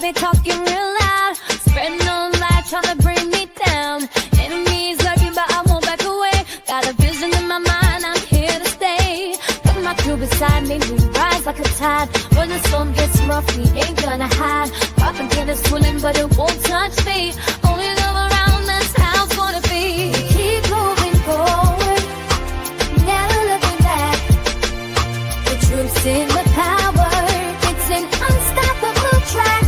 they talking real loud, spreading on lies, trying to bring me down. Enemies lurking, but I won't back away. Got a vision in my mind, I'm here to stay. Got my crew beside me, we rise like a tide. When the storm gets rough, we ain't gonna hide. Popping is swilling, but it won't touch me. Only love around, that's how it's gonna be. Keep moving forward, never looking back. The truth's in the power, it's an unstoppable track.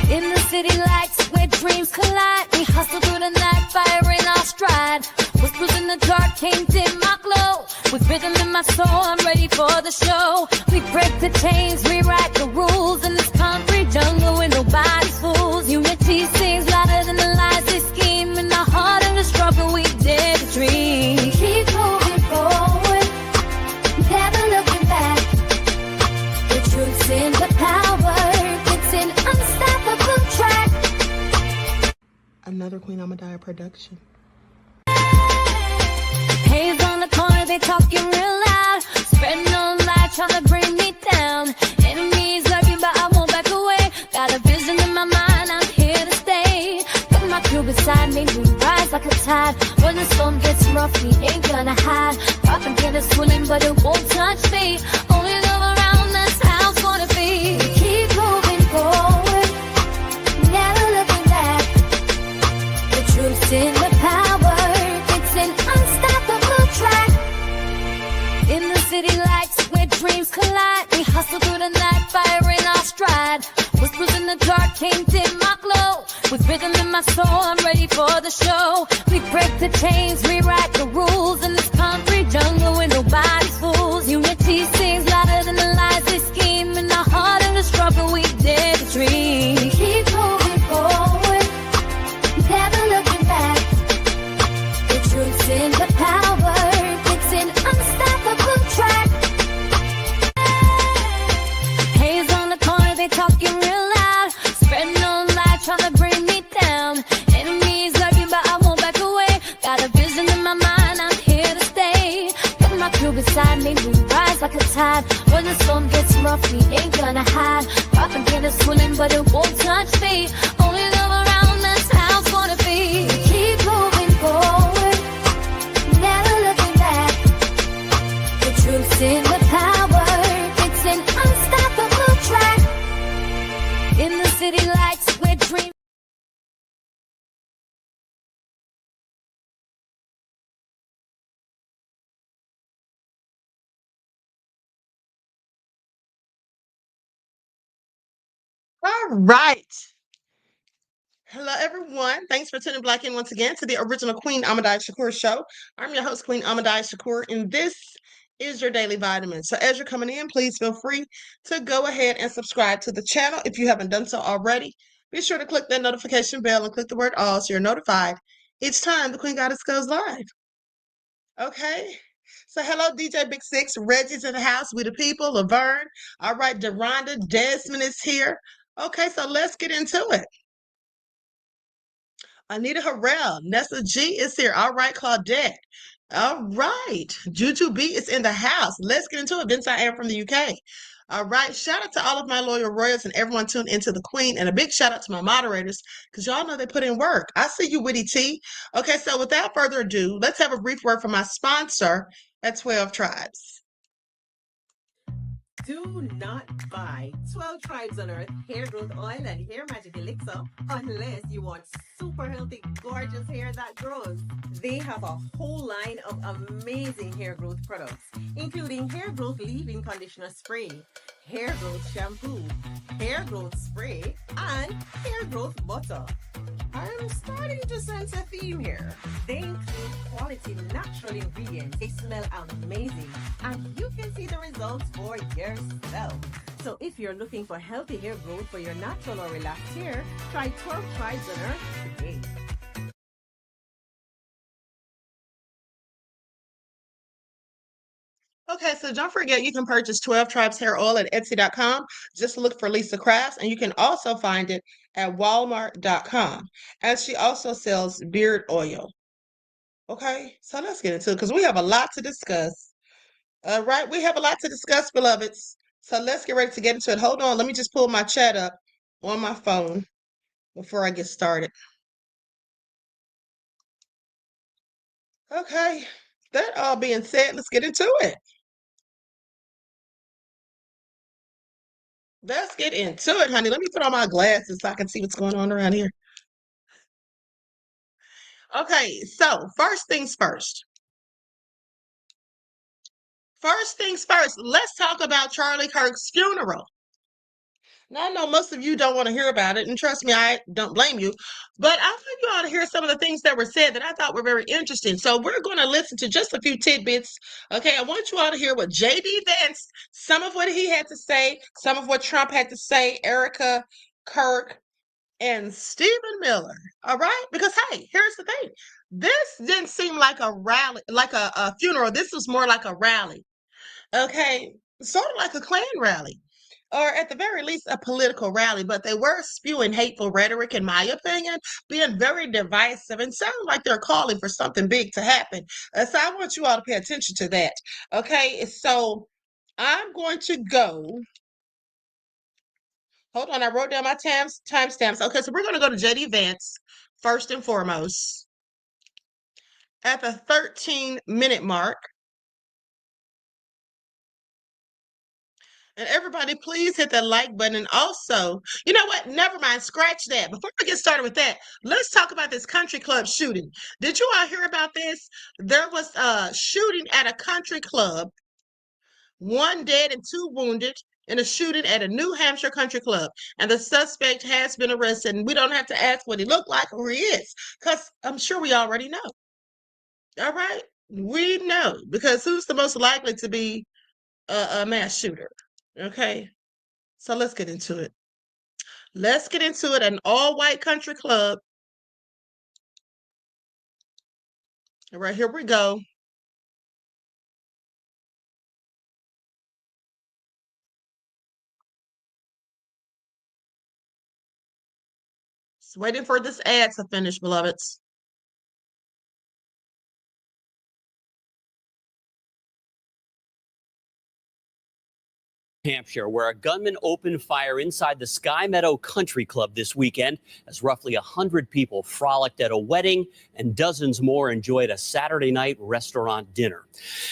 In the city lights where dreams collide, we hustle through the night, fire in our stride. Whispers in the dark can't dim my glow. With rhythm in my soul, I'm ready for the show. We break the chains, rewrite the rules in this concrete jungle where nobody's fools. Unity sings louder than the lies they scheme. In the heart of the struggle, we dare to dream. Keep moving forward, never looking back. The truth's in the power, it's an unstoppable track. Another Queen Ahmadiyyah production. Haze on the corner, they talking real loud, spreading on lies, trying to bring me down. Enemies lurking, but I won't back away. Got a vision in my mind, I'm here to stay. Got my crew beside me, we rise like a tide. When the storm gets rough, we ain't gonna hide. Popping is swilling, but it won't touch me. Only love around, that's how it's gonna be. Keep moving forward, never looking back. The truth's in the power, it's an unstoppable track. In the city lights where dreams collide, we hustle through the night, fire in our stride. Whispers in the dark can't dim my glow. With rhythm in my soul, I'm ready for the show. We break the chains, rewrite the rules in this concrete jungle where nobody's fools. Unity sings louder than the lies they scheme. In the heart of the struggle, we dare to dream. Keep moving forward, never looking back. The truth's in the power, it's an unstoppable track. Haze on the corner, they talking real loud, spreading on lies, trying to bring me down. Enemies lurking, but I won't back away. Got a vision in my mind, I'm here to stay. Got my crew beside me, we rise like a tide. When the storm gets rough, we ain't gonna hide. Popping is swilling, but it won't touch me. Only love around, that's how it's gonna be. Keep moving forward, never looking back. The truth's in the power, it's an unstoppable track. In the city lights where dreams. All right. Hello, everyone. Thanks for tuning back in once again to the original Queen Ahmadiyyah Shakur show. I'm your host, Queen Ahmadiyyah Shakur, and this is your daily vitamin. So as you're coming in, please feel free to go ahead and subscribe to the channel if you haven't done so already. Be sure to click that notification bell and click the word all so you're notified each time the Queen Goddess goes live. Okay? So hello, DJ Big Six. Reggie's in the house. We the people. Laverne. All right, Deronda. Desmond is here. Okay, so let's get into it. Anita Harrell, Nessa G is here. All right, Claudette. All right, Juju B is in the house. Let's get into it. Vince, I am from the UK. All right, shout out to all of my loyal royals and everyone tuned into the Queen, and a big shout out to my moderators because y'all know they put in work. I see you, Witty T. Okay, so without further ado, let's have a brief word from my sponsor at 12 Tribes. Do not buy 12 Tribes on Earth hair growth oil and hair magic elixir unless you want super healthy, gorgeous hair that grows. They have a whole line of amazing hair growth products, including hair growth leave-in conditioner spray, hair growth shampoo, hair growth spray, and hair growth butter. I'm starting to sense a theme here. They include quality natural ingredients. They smell amazing, and you can see the results for yourself. So if you're looking for healthy hair growth for your natural or relaxed hair, try 12 Tribes on Earth today. Okay, so don't forget you can purchase 12 Tribes Hair Oil at Etsy.com. Just look for Lisa Crafts, and you can also find it at Walmart.com. And she also sells beard oil. Okay, so let's get into it because we have a lot to discuss. All right, we have a lot to discuss, beloveds. So let's get ready to get into it. Hold on, let me just pull my chat up on my phone before I get started. Okay, that all being said, let's get into it. Let's get into it, honey. Let me put on my glasses so I can see what's going on around here. Okay, so first things first. First things first, let's talk about Charlie Kirk's funeral. Now, I know most of you don't want to hear about it, and trust me, I don't blame you. But I think you ought to hear some of the things that were said that I thought were very interesting. So we're going to listen to just a few tidbits. Okay, I want you all to hear what J.D. Vance, some of what he had to say, some of what Trump had to say, Erica, Kirk, and Stephen Miller. All right, because hey, here's the thing: this didn't seem like a rally, like a funeral. This was more like a rally. Okay, sort of like a Klan rally, or at the very least, a political rally, but they were spewing hateful rhetoric, in my opinion, being very divisive, and sound like they're calling for something big to happen. So I want you all to pay attention to that. Okay, so I'm going to go. Hold on, I wrote down my timestamps. Okay, so we're going to go to JD Vance first and foremost at the 13-minute mark. And everybody, please hit that like button. And also, you know what? Never mind. Scratch that. Before we get started with that, let's talk about this country club shooting. Did you all hear about this? There was a shooting at a country club, 1 dead and 2 wounded in a shooting at a New Hampshire country club. And the suspect has been arrested. And we don't have to ask what he looked like or who he is, because I'm sure we already know. All right? We know, because who's the most likely to be a mass shooter? Okay? So let's get into it. Let's get into it. An all-white country club. All right, here we go. Just waiting for this ad to finish, beloveds. Hampshire, where a gunman opened fire inside the Sky Meadow Country Club this weekend as roughly 100 people frolicked at a wedding and dozens more enjoyed a Saturday night restaurant dinner.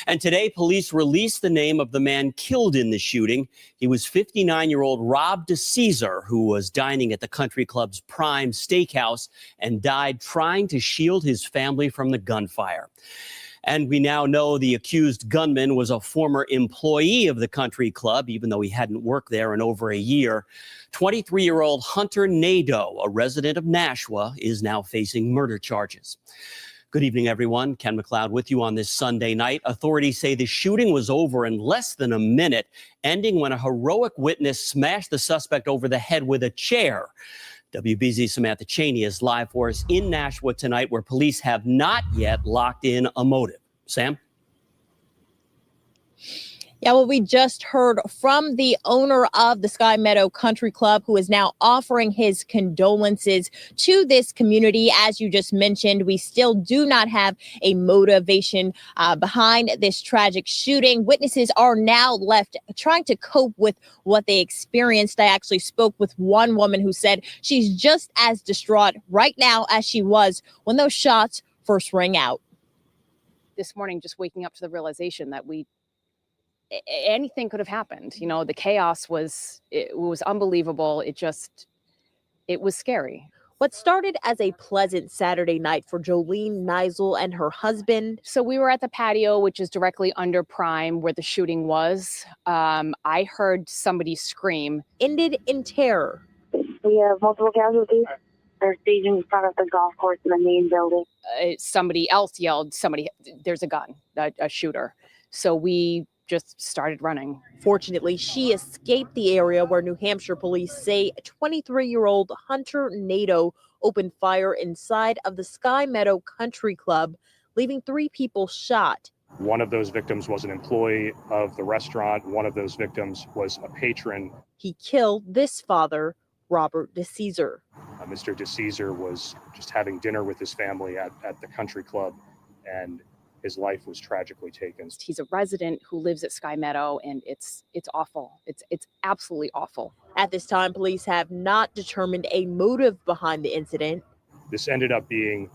And today, police released the name of the man killed in the shooting. He was 59-year-old Rob DeCesar, who was dining at the country club's Prime Steakhouse and died trying to shield his family from the gunfire. And we now know the accused gunman was a former employee of the country club, even though he hadn't worked there in over a year. 23-year-old Hunter Nadeau, a resident of Nashua, is now facing murder charges. Good evening, everyone. Ken McLeod with you on this Sunday night. Authorities say the shooting was over in less than a minute, ending when a heroic witness smashed the suspect over the head with a chair. WBZ's Samantha Cheney is live for us in Nashua tonight, where police have not yet locked in a motive. Sam? Yeah, well, we just heard from the owner of the Sky Meadow Country Club, who is now offering his condolences to this community. As you just mentioned, we still do not have a motivation behind this tragic shooting. Witnesses are now left trying to cope with what they experienced. I actually spoke with one woman who said she's just as distraught right now as she was when those shots first rang out. This morning, just waking up to the realization that anything could have happened. You know, the chaos was unbelievable. It was scary. What started as a pleasant Saturday night for Jolene Neisel and her husband. So we were at the patio, which is directly under Prime where the shooting was. I heard somebody scream. Ended in terror. We have multiple casualties. They're staging in front of the golf course in the main building. Somebody else yelled, there's a gun, a shooter. So we just started running. Fortunately, she escaped the area where New Hampshire police say 23-year-old Hunter Nadeau opened fire inside of the Sky Meadow Country Club, leaving 3 people shot. One of those victims was an employee of the restaurant. One of those victims was a patron. He killed this father, Robert DeCesar. Mr. DeCesar was just having dinner with his family at the country club, and his life was tragically taken. He's a resident who lives at Sky Meadow, and it's awful. It's absolutely awful. At this time, police have not determined a motive behind the incident. This ended up being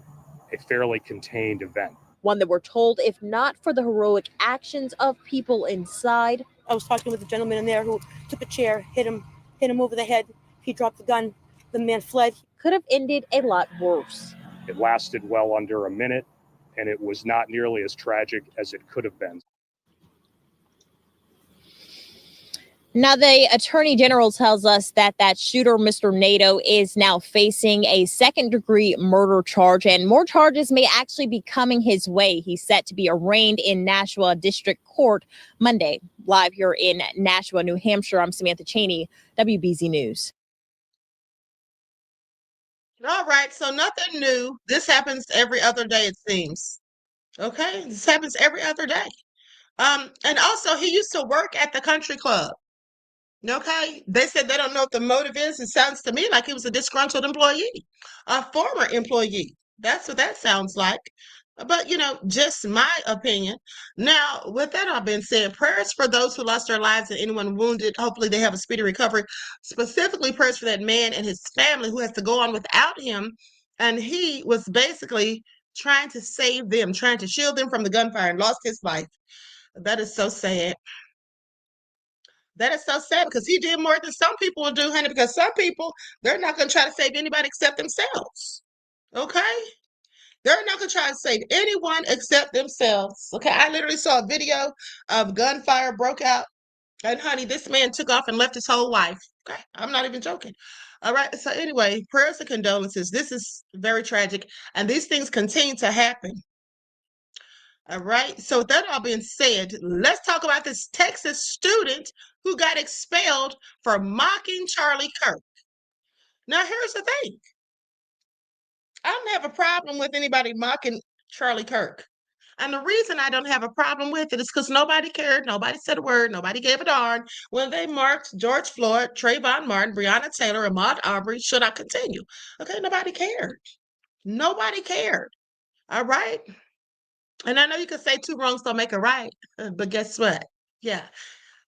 a fairly contained event. One that we're told, if not for the heroic actions of people inside. I was talking with a gentleman in there who took a chair, hit him over the head. He dropped the gun. The man fled. Could have ended a lot worse. It lasted well under a minute, and it was not nearly as tragic as it could have been. Now, the Attorney General tells us that shooter, Mr. NATO, is now facing a second-degree murder charge, and more charges may actually be coming his way. He's set to be arraigned in Nashua District Court Monday. Live here in Nashua, New Hampshire, I'm Samantha Cheney, WBZ News. All right, so nothing new. This happens every other day, it seems. Okay, this happens every other day. And also, he used to work at the country club. Okay, they said they don't know what the motive is. It sounds to me like he was a disgruntled employee, a former employee. That's what that sounds like. But, just my opinion. Now, with that all being said, prayers for those who lost their lives and anyone wounded. Hopefully they have a speedy recovery. Specifically, prayers for that man and his family who has to go on without him. And he was basically trying to save them, trying to shield them from the gunfire and lost his life. That is so sad. That is so sad because he did more than some people will do, honey, because some people, they're not going to try to save anybody except themselves. Okay? They're not going to try to save anyone except themselves. Okay? I literally saw a video of gunfire broke out. And honey, this man took off and left his whole wife. Okay? I'm not even joking. All right. So anyway, prayers and condolences. This is very tragic. And these things continue to happen. All right. So with that all being said, let's talk about this Texas student who got expelled for mocking Charlie Kirk. Now, here's the thing. I don't have a problem with anybody mocking Charlie Kirk. And the reason I don't have a problem with it is because nobody cared. Nobody said a word. Nobody gave a darn when they marked George Floyd, Trayvon Martin, Breonna Taylor, Ahmaud Arbery. Should I continue? Okay. Nobody cared. Nobody cared. All right. And I know you could say two wrongs don't make a right, but guess what? Yeah,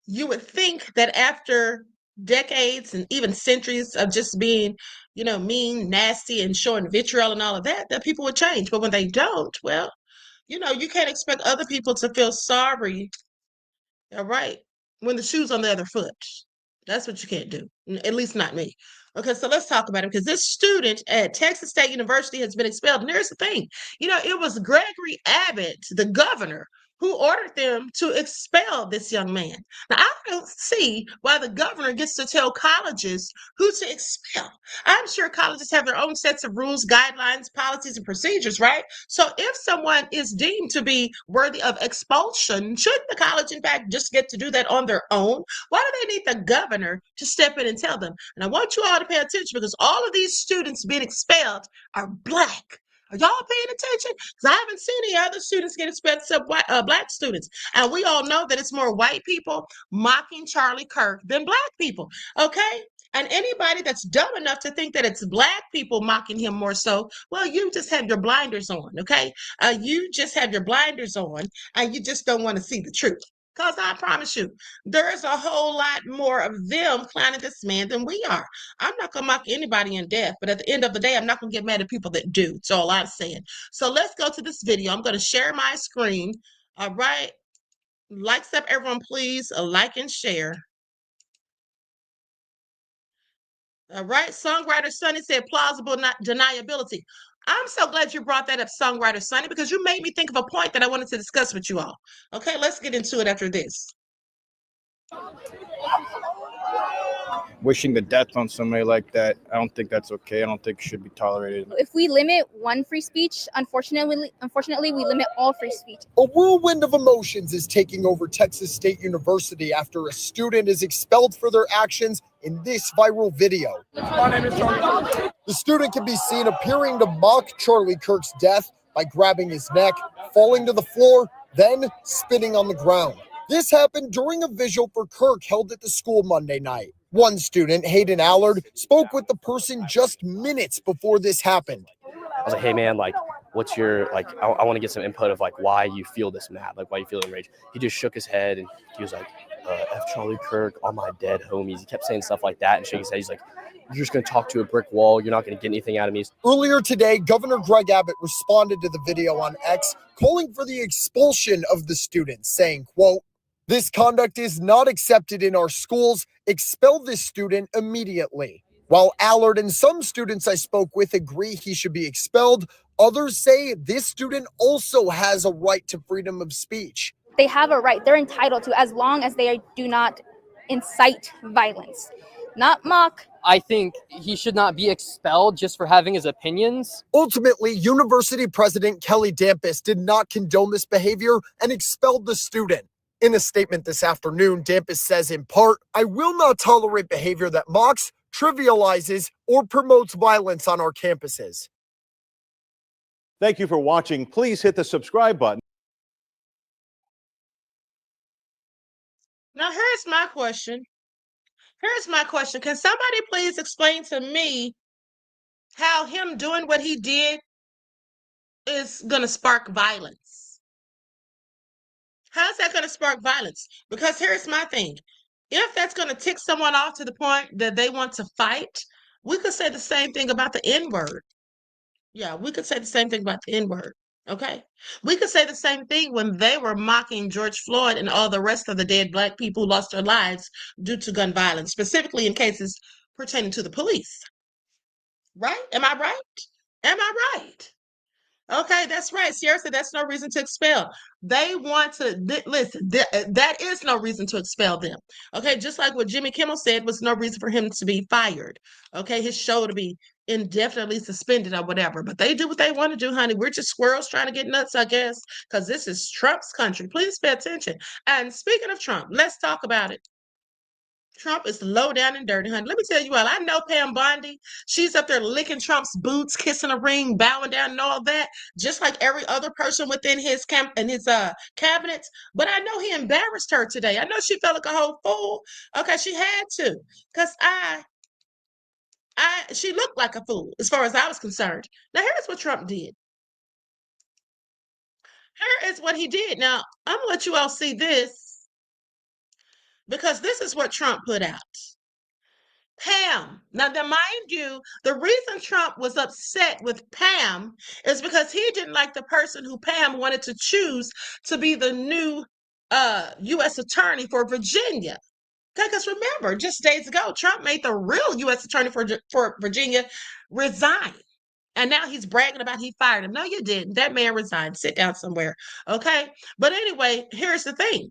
you would think that after decades and even centuries of just being, mean, nasty, and showing vitriol and all of that, that people would change. But when they don't, well, you can't expect other people to feel sorry, all right, when the shoe's on the other foot. That's what you can't do, at least not me. Okay, so let's talk about him because this student at Texas State University has been expelled. And here's the thing, it was Gregory Abbott, the governor, who ordered them to expel this young man. Now, I don't see why the governor gets to tell colleges who to expel. I'm sure colleges have their own sets of rules, guidelines, policies, and procedures, right? So if someone is deemed to be worthy of expulsion, shouldn't the college, in fact, just get to do that on their own? Why do they need the governor to step in and tell them? And I want you all to pay attention because all of these students being expelled are Black. Are y'all paying attention? Because I haven't seen any other students get expelled except Black students. And we all know that it's more white people mocking Charlie Kirk than Black people. Okay? And anybody that's dumb enough to think that it's Black people mocking him more so, well, you just have your blinders on, okay? You just have your blinders on and you just don't want to see the truth. Because I promise you, there's a whole lot more of them clowning this man than we are. I'm not going to mock anybody in death, but at the end of the day, I'm not going to get mad at people that do. That's all I'm saying. So let's go to this video. I'm going to share my screen. All right. Likes up, everyone, please. A like and share. All right. Songwriter Sonny said plausible deniability. I'm so glad you brought that up, Songwriter Sonny, because you made me think of a point that I wanted to discuss with you all. Okay, let's get into it after this. Wishing the death on somebody like that, I don't think that's okay. I don't think it should be tolerated. If we limit one free speech, unfortunately, we limit all free speech. A whirlwind of emotions is taking over Texas State University after a student is expelled for their actions in this viral video. My name is Charlie. The student can be seen appearing to mock Charlie Kirk's death by grabbing his neck, falling to the floor, then spitting on the ground. This happened during a vigil for Kirk held at the school Monday night. One student, Hayden Allard, spoke with the person just minutes before this happened. I was like, hey man, what's your, like, I want to get some input of like why you feel this mad, like why you feel enraged. He just shook his head and he was like, F Charlie Kirk, all my dead homies. He kept saying stuff like that and shaking his head. He's like, you're just going to talk to a brick wall. You're not going to get anything out of me. Earlier today, Governor Greg Abbott responded to the video on X, calling for the expulsion of the student, saying, quote, "This conduct is not accepted in our schools. Expel this student immediately." While Allard and some students I spoke with agree he should be expelled, others say this student also has a right to freedom of speech. They have a right. They're entitled to, as long as they do not incite violence, not mock. I think he should not be expelled just for having his opinions. Ultimately, University President Kelly Dampus did not condone this behavior and expelled the student. In a statement this afternoon, Dampus says in part, "I will not tolerate behavior that mocks, trivializes, or promotes violence on our campuses." Thank you for watching. Please hit the subscribe button. Now, here's my question. Can somebody please explain to me how him doing what he did is going to spark violence? How's that going to spark violence? Because here's my thing. If that's going to tick someone off to the point that they want to fight, we could say the same thing about the N-word. Yeah, we could say the same thing about the N-word. Okay. We could say the same thing when they were mocking George Floyd and all the rest of the dead Black people who lost their lives due to gun violence, specifically in cases pertaining to the police. Right? Am I right? Am I right? Okay, that's right. Sierra said that's no reason to expel. They want to, listen, that is no reason to expel them. Okay, just like what Jimmy Kimmel said was no reason for him to be fired. Okay, his show to be indefinitely suspended or whatever. But they do what they want to do, honey. We're just squirrels trying to get nuts, I guess, because this is Trump's country. Please pay attention. And speaking of Trump, let's talk about it. Trump is low down and dirty, honey. Let me tell you what, I know Pam Bondi. She's up there licking Trump's boots, kissing a ring, bowing down and all that, just like every other person within his cabinet. But I know he embarrassed her today. I know she felt like a whole fool. Okay, she had to, because she looked like a fool as far as I was concerned. Now, here's what Trump did. Here is what he did. Now, I'm going to let you all see this, because this is what Trump put out. Pam. Now, mind you, the reason Trump was upset with Pam is because he didn't like the person who Pam wanted to choose to be the new U.S. attorney for Virginia. Okay, because remember, just days ago, Trump made the real U.S. attorney for Virginia resign. And now he's bragging about he fired him. No, you didn't. That man resigned. Sit down somewhere. Okay. But anyway, here's the thing.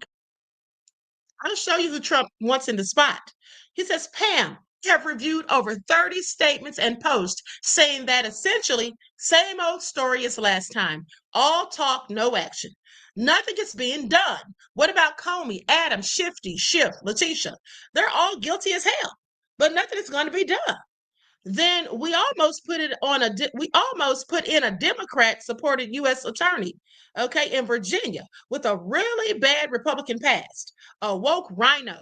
I'll show you who Trump wants in the spot. He says, Pam, have reviewed over 30 statements and posts saying that essentially same old story as last time. All talk, no action. Nothing is being done. What about Comey, Adam, Shifty, Schiff, Letitia? They're all guilty as hell, but nothing is going to be done. Then we almost put in a Democrat-supported U.S. attorney, okay, in Virginia with a really bad Republican past, a woke rhino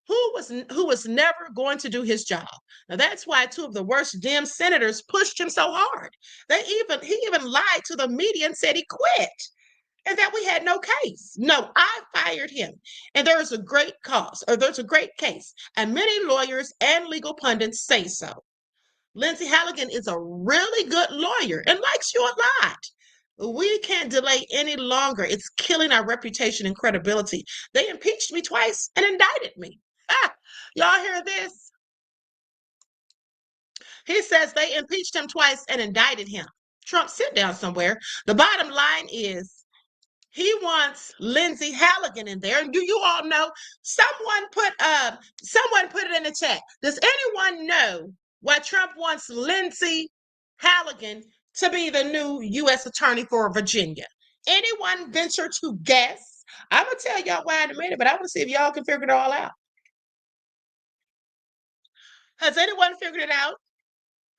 who was never going to do his job. Now that's why two of the worst Dem senators pushed him so hard. He even lied to the media and said he quit and that we had no case. No, I fired him. And there is a great cause, or there's a great case. And many lawyers and legal pundits say so. Lindsay Halligan is a really good lawyer and likes you a lot. We can't delay any longer. It's killing our reputation and credibility. They impeached me twice and indicted me. Y'all hear this? He says they impeached him twice and indicted him. Trump, sit down somewhere. The bottom line is he wants Lindsay Halligan in there. And do you all know? Someone put it in the chat. Does anyone know why Trump wants Lindsay Halligan to be the new U.S. attorney for Virginia? Anyone venture to guess? I'm going to tell y'all why in a minute, but I want to see if y'all can figure it all out. Has anyone figured it out?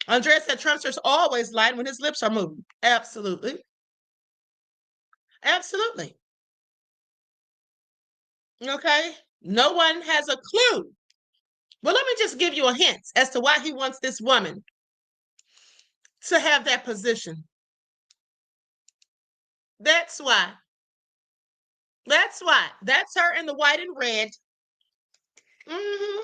Andrea said Trumpster's always lying when his lips are moving. Absolutely. Absolutely. Okay. No one has a clue. Well, let me just give you a hint as to why he wants this woman to have that position. That's why. That's why. That's her in the white and red. I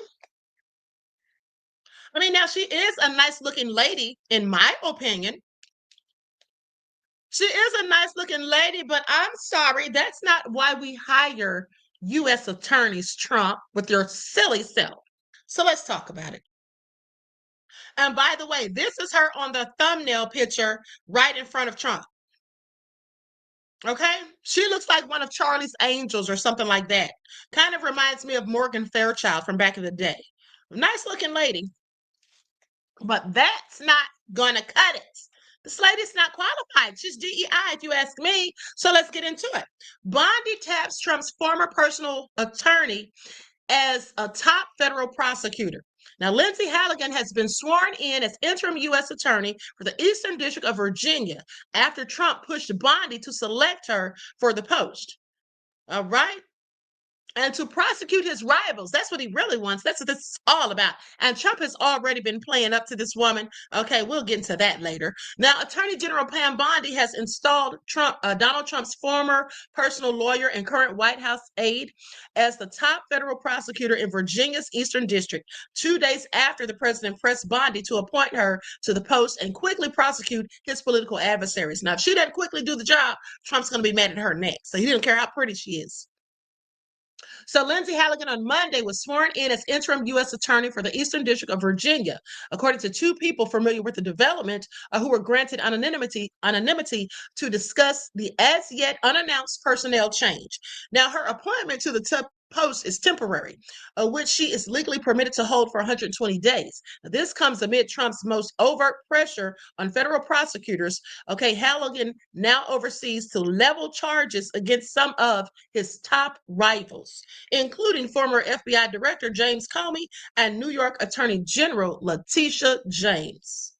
mean, now she is a nice looking lady, in my opinion. She is a nice looking lady, but I'm sorry, that's not why we hire U.S. attorneys, Trump, with your silly self. So let's talk about it. And by the way, this is her on the thumbnail picture right in front of Trump. Okay? She looks like one of Charlie's Angels or something like that. Kind of reminds me of Morgan Fairchild from back in the day. Nice looking lady. But that's not going to cut it. This lady's not qualified. She's DEI, if you ask me. So let's get into it. Bondi taps Trump's former personal attorney as a top federal prosecutor. Now, Lindsay Halligan has been sworn in as interim U.S. attorney for the Eastern District of Virginia after Trump pushed Bondi to select her for the post. All right. And to prosecute his rivals. That's what he really wants. That's what this is all about. And Trump has already been playing up to this woman. Okay, we'll get into that later. Now, Attorney General Pam Bondi has installed Donald Trump's former personal lawyer and current White House aide as the top federal prosecutor in Virginia's Eastern District, 2 days after the president pressed Bondi to appoint her to the post and quickly prosecute his political adversaries. Now, if she doesn't quickly do the job, Trump's going to be mad at her next. So he didn't care how pretty she is. So Lindsay Halligan on Monday was sworn in as interim U.S. attorney for the Eastern District of Virginia, according to two people familiar with the development who were granted anonymity to discuss the as yet unannounced personnel change. Now, her appointment to the post is temporary, which she is legally permitted to hold for 120 days. Now, this comes amid Trump's most overt pressure on federal prosecutors. Okay, Halligan now oversees to level charges against some of his top rivals, including former FBI Director James Comey and New York Attorney General Letitia James.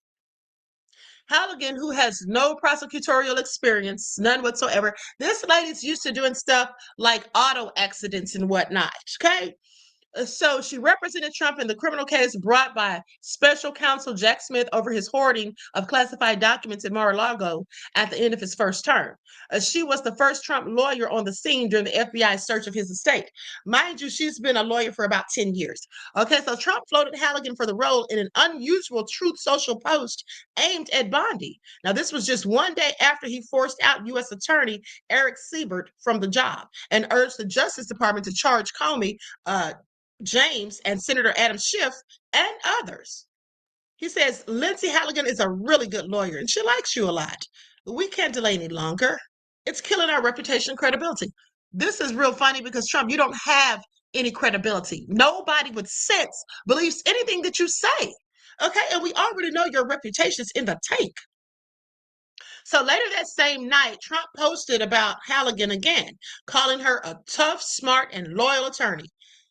Halligan, who has no prosecutorial experience, none whatsoever. This lady's used to doing stuff like auto accidents and whatnot, okay? So she represented Trump in the criminal case brought by special counsel Jack Smith over his hoarding of classified documents in Mar-a-Lago at the end of his first term. She was the first Trump lawyer on the scene during the FBI search of his estate. Mind you, she's been a lawyer for about 10 years. Okay, so Trump floated Halligan for the role in an unusual Truth Social post aimed at Bondi. Now, this was just one day after he forced out U.S. Attorney Eric Siebert from the job and urged the Justice Department to charge Comey, James, and Senator Adam Schiff, and others. He says, Lindsay Halligan is a really good lawyer, and she likes you a lot. We can't delay any longer. It's killing our reputation and credibility. This is real funny because, Trump, you don't have any credibility. Nobody with sense believes anything that you say. Okay, and we already know your reputation's in the tank. So later that same night, Trump posted about Halligan again, calling her a tough, smart, and loyal attorney.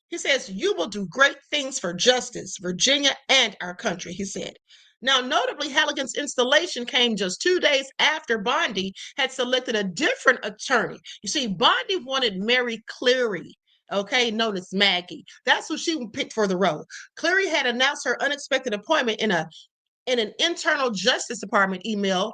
He says, you will do great things for justice, Virginia, and our country, he said. Now, notably, Halligan's installation came just 2 days after Bondi had selected a different attorney. You see, Bondi wanted Mary Cleary, okay, known as Maggie. That's who she picked for the role. Cleary had announced her unexpected appointment in an internal Justice Department email,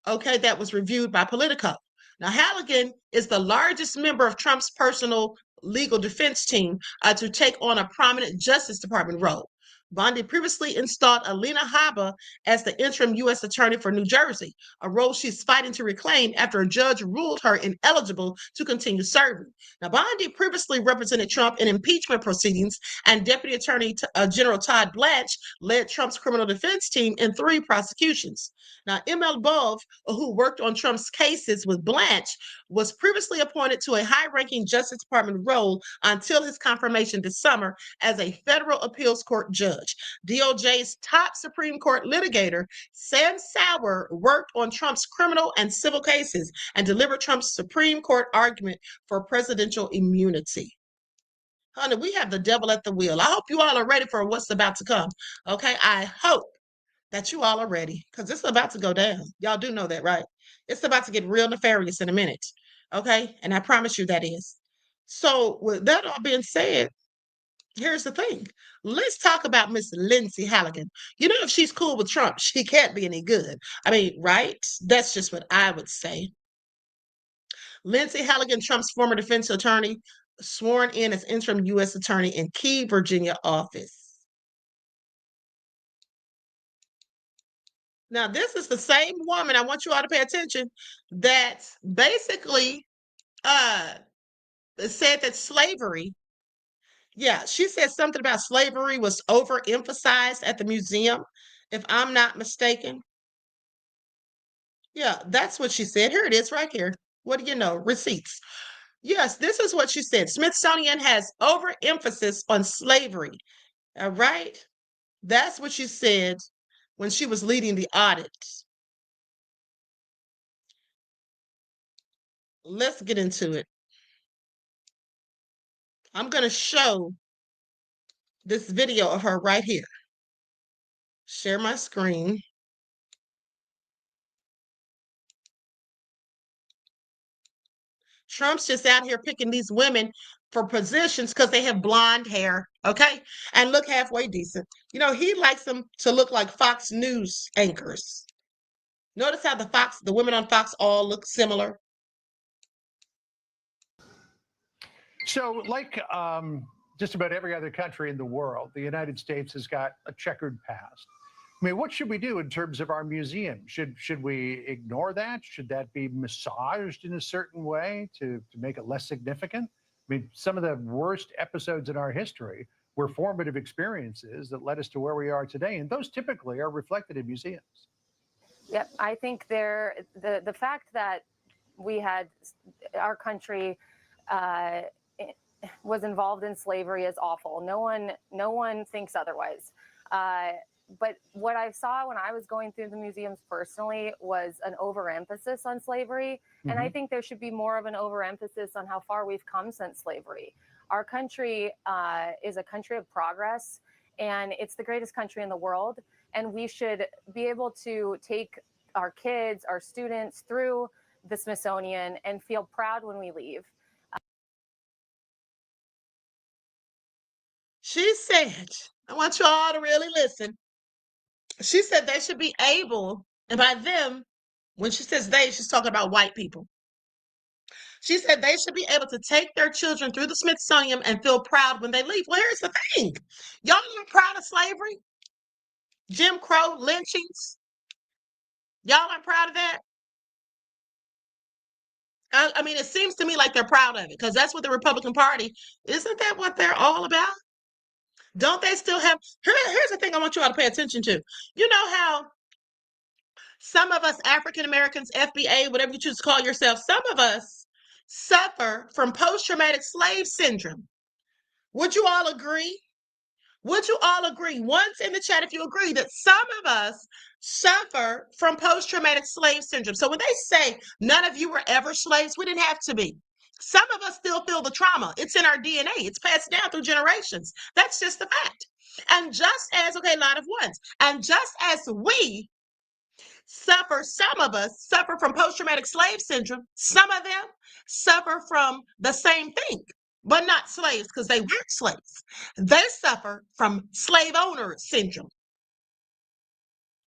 okay, that was reviewed by Politico. Now, Halligan is the largest member of Trump's personal legal defense team to take on a prominent Justice Department role. Bondi previously installed Alina Habba as the interim U.S. attorney for New Jersey, a role she's fighting to reclaim after a judge ruled her ineligible to continue serving. Now, Bondi previously represented Trump in impeachment proceedings, and Deputy Attorney General Todd Blanche led Trump's criminal defense team in 3 prosecutions. Now, M.L. Bove, who worked on Trump's cases with Blanche, was previously appointed to a high-ranking Justice Department role until his confirmation this summer as a federal appeals court judge. DOJ's top Supreme Court litigator, Sam Sauer, worked on Trump's criminal and civil cases and delivered Trump's Supreme Court argument for presidential immunity. Honey, we have the devil at the wheel. I hope you all are ready for what's about to come. Okay, I hope that you all are ready, because it's about to go down. Y'all do know that, right? It's about to get real nefarious in a minute. Okay, and I promise you that is. So with that all being said, here's the thing. Let's talk about Miss Lindsay Halligan. You know, if she's cool with Trump, she can't be any good. I mean, right? That's just what I would say. Lindsay Halligan, Trump's former defense attorney, sworn in as interim U.S. attorney in key Virginia office. Now, this is the same woman, I want you all to pay attention, that basically said that slavery, she said something about slavery was overemphasized at the museum, if I'm not mistaken. Yeah, that's what she said. Here it is right here. What do you know? Receipts. Yes, this is what she said. Smithsonian has overemphasis on slavery. All right. That's what she said when she was leading the audit. Let's get into it. I'm going to show this video of her right here. Share my screen. Trump's just out here picking these women for positions because they have blonde hair, okay? And look halfway decent. You know, he likes them to look like Fox News anchors. Notice how the women on Fox all look similar. So like just about every other country in the world, the United States has got a checkered past. I mean, what should we do in terms of our museum? Should we ignore that? Should that be massaged in a certain way to make it less significant? I mean, some of the worst episodes in our history were formative experiences that led us to where we are today, and those typically are reflected in museums. Yep, I think the fact that we had our country was involved in slavery is awful. No one thinks otherwise. But what I saw when I was going through the museums personally was an overemphasis on slavery. Mm-hmm. And I think there should be more of an overemphasis on how far we've come since slavery. Our country is a country of progress, and it's the greatest country in the world. And we should be able to take our kids, our students through the Smithsonian and feel proud when we leave. She said, I want you all to really listen. She said they should be able, and by them, when she says they, she's talking about white people. She said they should be able to take their children through the Smithsonian and feel proud when they leave. Well, here's the thing. Y'all aren't proud of slavery? Jim Crow, lynchings? Y'all aren't proud of that? I mean, it seems to me like they're proud of it because that's what the Republican Party, isn't that what they're all about? Don't they still have, here's the thing I want you all to pay attention to. You know how some of us African Americans, FBA, whatever you choose to call yourself, some of us suffer from post-traumatic slave syndrome. Would you all agree? Would you all agree? Once in the chat if you agree that some of us suffer from post-traumatic slave syndrome. So when they say none of you were ever slaves, we didn't have to be. Some of us still feel the trauma. It's in our DNA. It's passed down through generations. That's just the fact. And just as, okay, line of ones, and just as we suffer, some of us suffer from post-traumatic slave syndrome, some of them suffer from the same thing, but not slaves because they weren't slaves. They suffer from slave owner syndrome.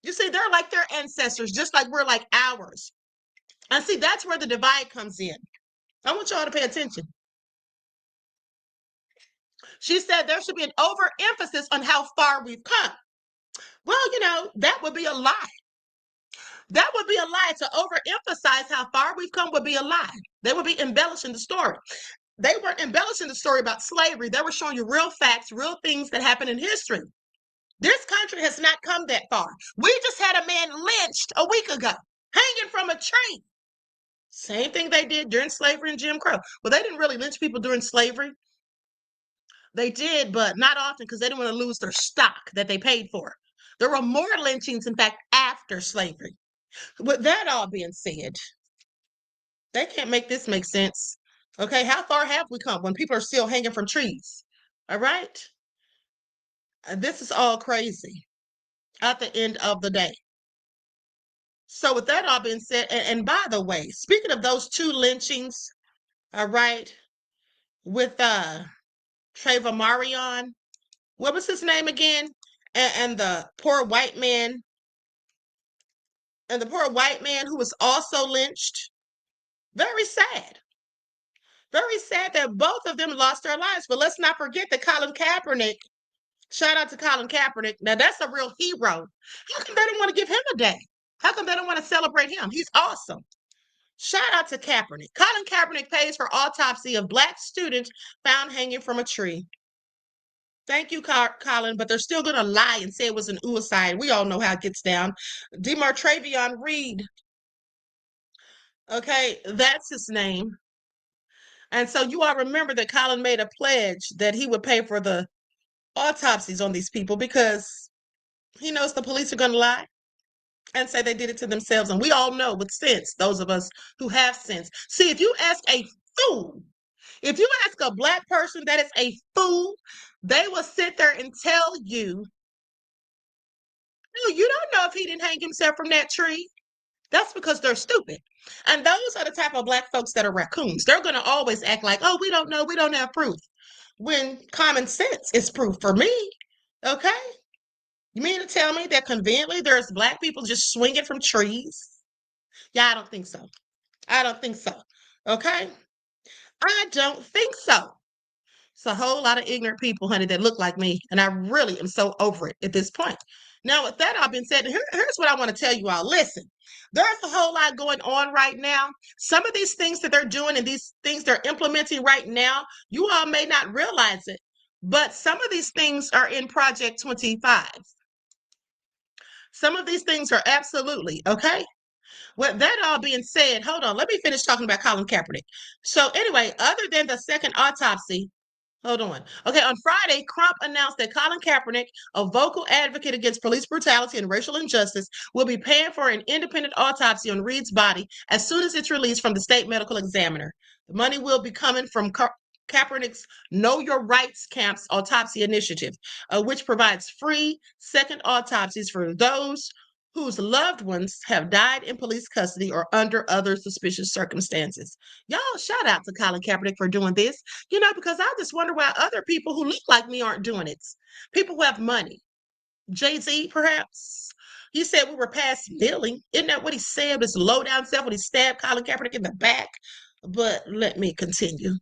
You see, they're like their ancestors, just like we're like ours. And see, that's where the divide comes in. I want y'all to pay attention. She said there should be an overemphasis on how far we've come. Well, you know, that would be a lie. That would be a lie. To overemphasize how far we've come would be a lie. They would be embellishing the story. They weren't embellishing the story about slavery. They were showing you real facts, real things that happened in history. This country has not come that far. We just had a man lynched a week ago, hanging from a tree. Same thing they did during slavery and Jim Crow. Well, they didn't really lynch people during slavery. They did, but not often because they didn't want to lose their stock that they paid for. There were more lynchings, in fact, after slavery. With that all being said, they can't make this make sense. Okay, how far have we come when people are still hanging from trees? All right? This is all crazy at the end of the day. So with that all being said, and by the way, speaking of those two lynchings, all right, with Trayvon Marion, what was his name again? And the poor white man, who was also lynched. Very sad. Very sad that both of them lost their lives. But let's not forget that Colin Kaepernick, shout out to Colin Kaepernick. Now that's a real hero. How come they don't want to give him a day? How come they don't want to celebrate him? He's awesome. Shout out to Kaepernick. Colin Kaepernick pays for autopsy of Black student found hanging from a tree. Thank you, Colin, but they're still going to lie and say it was an suicide. We all know how it gets down. DeMartravion Reed. Okay, that's his name. And so you all remember that Colin made a pledge that he would pay for the autopsies on these people because he knows the police are going to lie and say they did it to themselves. And we all know with sense, those of us who have sense. See, if you ask a fool, if you ask a Black person that is a fool, they will sit there and tell you, no, you don't know if he didn't hang himself from that tree. That's because they're stupid. And those are the type of Black folks that are raccoons. They're going to always act like, oh, we don't know, we don't have proof. When common sense is proof for me, okay? You mean to tell me that conveniently there's Black people just swinging from trees? Yeah, I don't think so. I don't think so, okay? I don't think so. It's a whole lot of ignorant people, honey, that look like me, and I really am so over it at this point. Now, with that all being said, here's what I want to tell you all. Listen, there's a whole lot going on right now. Some of these things that they're doing and these things they're implementing right now, you all may not realize it, but some of these things are in Project 25. Some of these things are absolutely, okay? With that all being said, hold on, let me finish talking about Colin Kaepernick. So anyway, other than the second autopsy, hold on. Okay, on Friday, Crump announced that Colin Kaepernick, a vocal advocate against police brutality and racial injustice, will be paying for an independent autopsy on Reed's body as soon as it's released from the state medical examiner. The money will be coming from Kaepernick's Know Your Rights Camp's autopsy initiative, which provides free second autopsies for those whose loved ones have died in police custody or under other suspicious circumstances. Y'all, shout out to Colin Kaepernick for doing this, because I just wonder why other people who look like me aren't doing it. People who have money. Jay-Z, perhaps. He said we were past billing. Isn't that what he said? This low down self when he stabbed Colin Kaepernick in the back. But let me continue.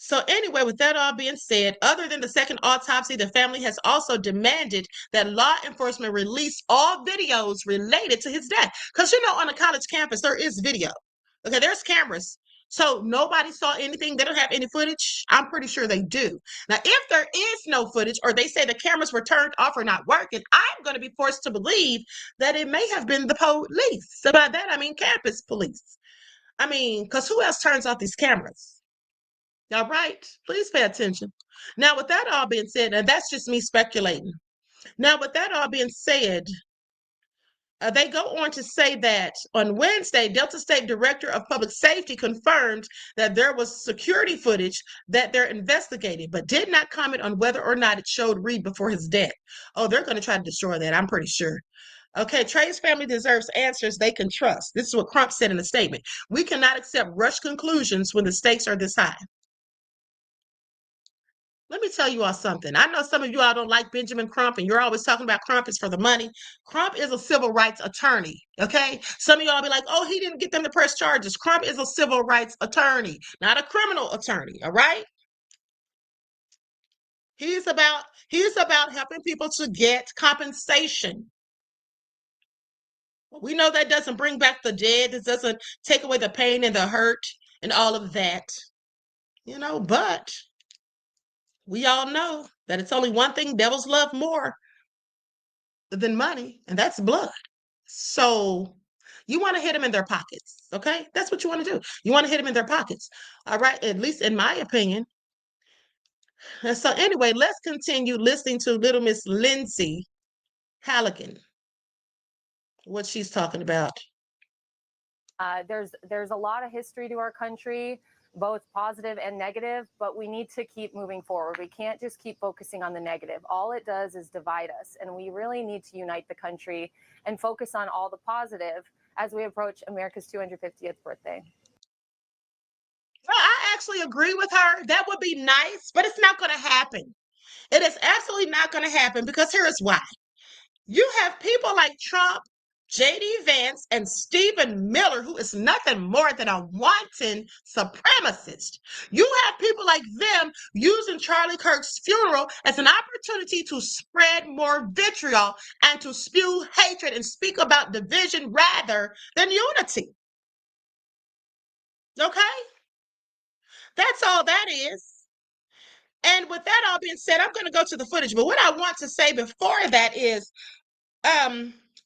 So anyway, with that all being said, other than the second autopsy, the family has also demanded that law enforcement release all videos related to his death. Because, on a college campus, there is video. Okay, there's cameras. So nobody saw anything. They don't have any footage. I'm pretty sure they do. Now, if there is no footage or they say the cameras were turned off or not working, I'm going to be forced to believe that it may have been the police. So by that, I mean campus police. Because who else turns off these cameras? All right, please pay attention. Now, with that all being said, and that's just me speculating. Now, with that all being said, they go on to say that on Wednesday, Delta State Director of Public Safety confirmed that there was security footage that they're investigating, but did not comment on whether or not it showed Reed before his death. Oh, they're going to try to destroy that, I'm pretty sure. Okay, Trey's family deserves answers they can trust. This is what Crump said in a statement. We cannot accept rushed conclusions when the stakes are this high. Let me tell you all something. I know some of you all don't like Benjamin Crump, and you're always talking about Crump is for the money. Crump is a civil rights attorney, okay? Some of y'all be like, oh, he didn't get them to press charges. Crump is a civil rights attorney, not a criminal attorney, all right? He's about helping people to get compensation. We know that doesn't bring back the dead. It doesn't take away the pain and the hurt and all of that, but we all know that it's only one thing devils love more than money, and that's blood. So you want to hit them in their pockets, okay? That's what you want to do. You want to hit them in their pockets, all right? At least in my opinion. And so anyway, let's continue listening to Little Miss Lindsay Halligan, what she's talking about. There's a lot of history to our country, both positive and negative, but we need to keep moving forward. We can't just keep focusing on the negative. All it does is divide us, and we really need to unite the country and focus on all the positive as we approach America's 250th birthday. Well, I actually agree with her. That would be nice, but it's not going to happen. It is absolutely not going to happen because here is why. You have people like Trump J.D. Vance and Stephen Miller, who is nothing more than a wanton supremacist. You have people like them using Charlie Kirk's funeral as an opportunity to spread more vitriol and to spew hatred and speak about division rather than unity. Okay? That's all that is. And with that all being said, I'm going to go to the footage. But what I want to say before that is,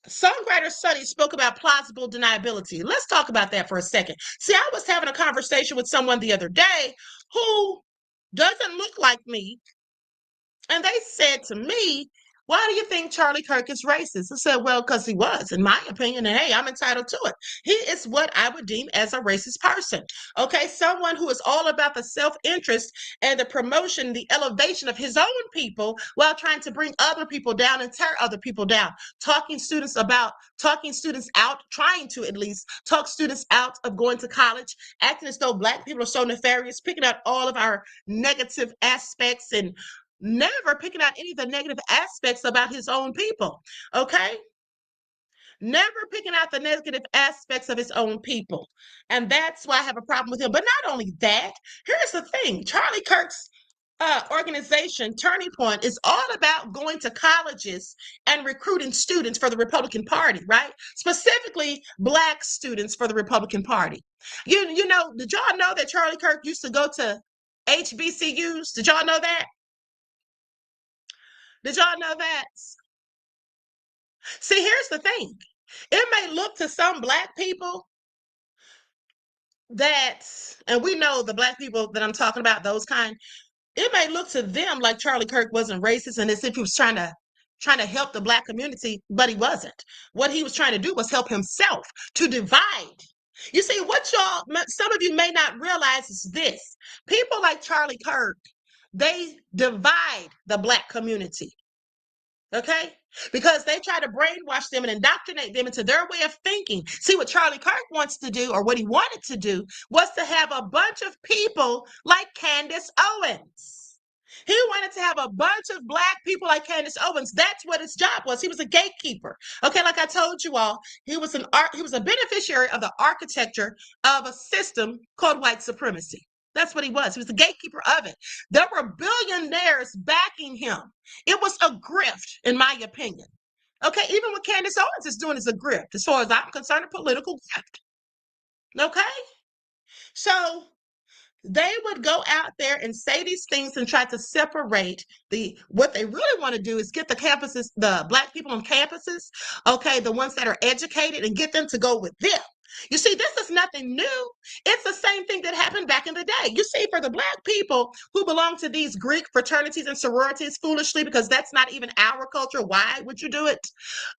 songwriter Sonny spoke about plausible deniability. Let's talk about that for a second. See, I was having a conversation with someone the other day who doesn't look like me. And they said to me, why do you think Charlie Kirk is racist? I said, well, because he was, in my opinion, and hey, I'm entitled to it. He is what I would deem as a racist person. Okay, someone who is all about the self-interest and the promotion, the elevation of his own people while trying to bring other people down and tear other people down. Talking students out, trying to at least talk students out of going to college, acting as though Black people are so nefarious, picking out all of our negative aspects and never picking out any of the negative aspects about his own people, okay? Never picking out the negative aspects of his own people. And that's why I have a problem with him. But not only that, here's the thing. Charlie Kirk's organization, Turning Point, is all about going to colleges and recruiting students for the Republican Party, right? Specifically, Black students for the Republican Party. You know, did y'all know that Charlie Kirk used to go to HBCUs? Did y'all know that? Did y'all know that? See, here's the thing. It may look to some Black people that, and we know the Black people that I'm talking about, those kind, it may look to them like Charlie Kirk wasn't racist and as if he was trying to help the Black community, but he wasn't. What he was trying to do was help himself to divide. You see, what some of you may not realize is this. People like Charlie Kirk, they divide the Black community. Okay? Because they try to brainwash them and indoctrinate them into their way of thinking. See, what Charlie Kirk wants to do, or what he wanted to do, was to have a bunch of people like Candace Owens. He wanted to have a bunch of Black people like Candace Owens. That's what his job was. He was a gatekeeper. Okay, like I told you all, he was a beneficiary of the architecture of a system called white supremacy. That's what he was. He was the gatekeeper of it. There were billionaires backing him. It was a grift, in my opinion. Okay, even what Candace Owens is doing is a grift, as far as I'm concerned, a political grift. Okay? So they would go out there and say these things and try to separate what they really want to do is get the Black people on campuses, okay, the ones that are educated, and get them to go with them. You see, this is nothing new. It's the same thing that happened back in the day. You see, for the Black people who belong to these Greek fraternities and sororities, foolishly, because that's not even our culture, why would you do it?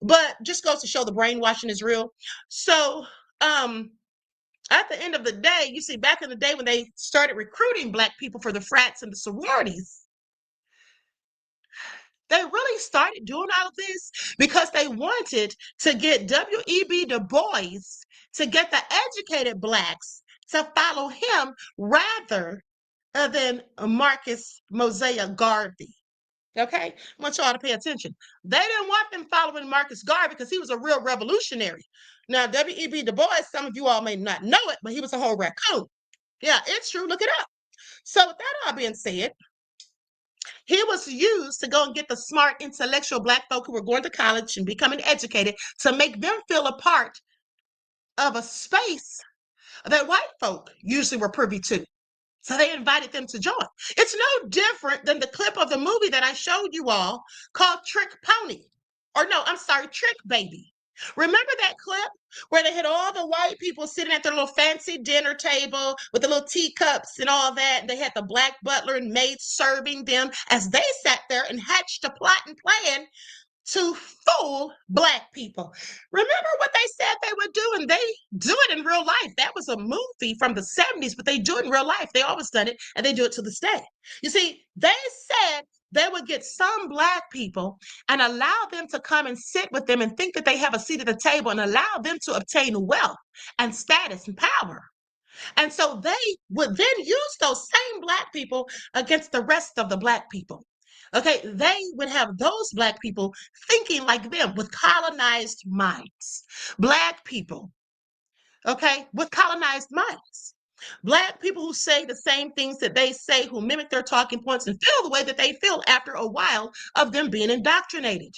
But just goes to show the brainwashing is real. So, at the end of the day, you see, back in the day when they started recruiting Black people for the frats and the sororities, they really started doing all of this because they wanted to get W.E.B. Du Bois to get the educated Blacks to follow him rather than Marcus Mosiah Garvey. Okay, I want y'all to pay attention. They didn't want them following Marcus Garvey because he was a real revolutionary. Now, W.E.B. Du Bois, some of you all may not know it, but he was a whole raccoon. Yeah, it's true. Look it up. So with that all being said, he was used to go and get the smart, intellectual Black folk who were going to college and becoming educated to make them feel a part of a space that white folk usually were privy to. So they invited them to join. It's no different than the clip of the movie that I showed you all called Trick Pony. Or no, I'm sorry, Trick Baby. Remember that clip where they had all the white people sitting at their little fancy dinner table with the little teacups and all that, and they had the Black butler and maids serving them as they sat there and hatched a plot and plan to fool Black people. Remember what they said they would do, and they do it in real life. That was a movie from the 70s, but they do it in real life. They always done it, and they do it to this day. You see, they said they would get some Black people and allow them to come and sit with them and think that they have a seat at the table and allow them to obtain wealth and status and power. And so they would then use those same Black people against the rest of the Black people. Okay, they would have those Black people thinking like them with colonized minds. Black people, okay, with colonized minds. Black people who say the same things that they say, who mimic their talking points and feel the way that they feel after a while of them being indoctrinated.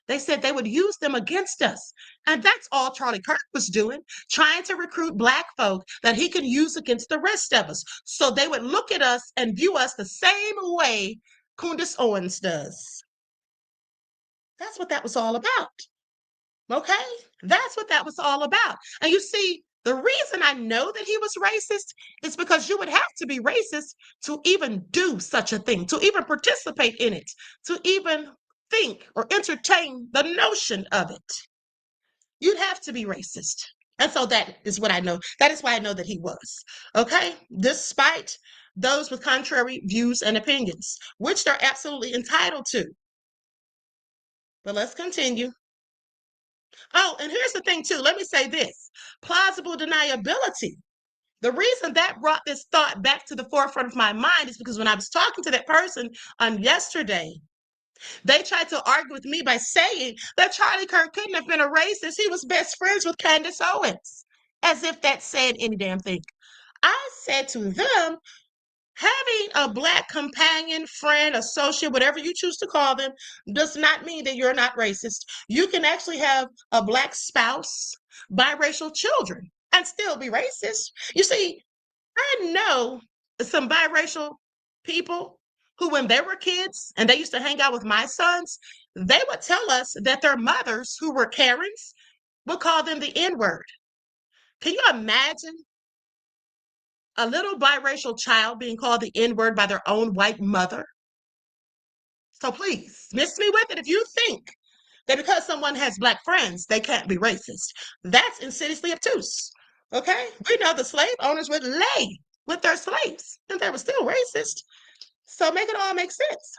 They said they would use them against us. And that's all Charlie Kirk was doing, trying to recruit Black folk that he can use against the rest of us. So they would look at us and view us the same way Candace Owens does. That's what that was all about. Okay? That's what that was all about. And you see, the reason I know that he was racist is because you would have to be racist to even do such a thing, to even participate in it, to even think or entertain the notion of it. You'd have to be racist. And so that is what I know. That is why I know that he was. Okay? Despite those with contrary views and opinions, which they're absolutely entitled to. But let's continue. Oh, and here's the thing, too. Let me say this. Plausible deniability. The reason that brought this thought back to the forefront of my mind is because when I was talking to that person on yesterday, they tried to argue with me by saying that Charlie Kirk couldn't have been a racist. He was best friends with Candace Owens, as if that said any damn thing. I said to them, having a Black companion, friend, associate, whatever you choose to call them, does not mean that you're not racist. You can actually have a Black spouse, biracial children, and still be racist. You see, I know some biracial people who, when they were kids and they used to hang out with my sons, they would tell us that their mothers, who were Karens, would call them the N-word. Can you imagine a little biracial child being called the N-word by their own white mother? So please, miss me with it if you think that because someone has Black friends, they can't be racist. That's insidiously obtuse. Okay? We know the slave owners would lay with their slaves, and they were still racist. So make it all make sense.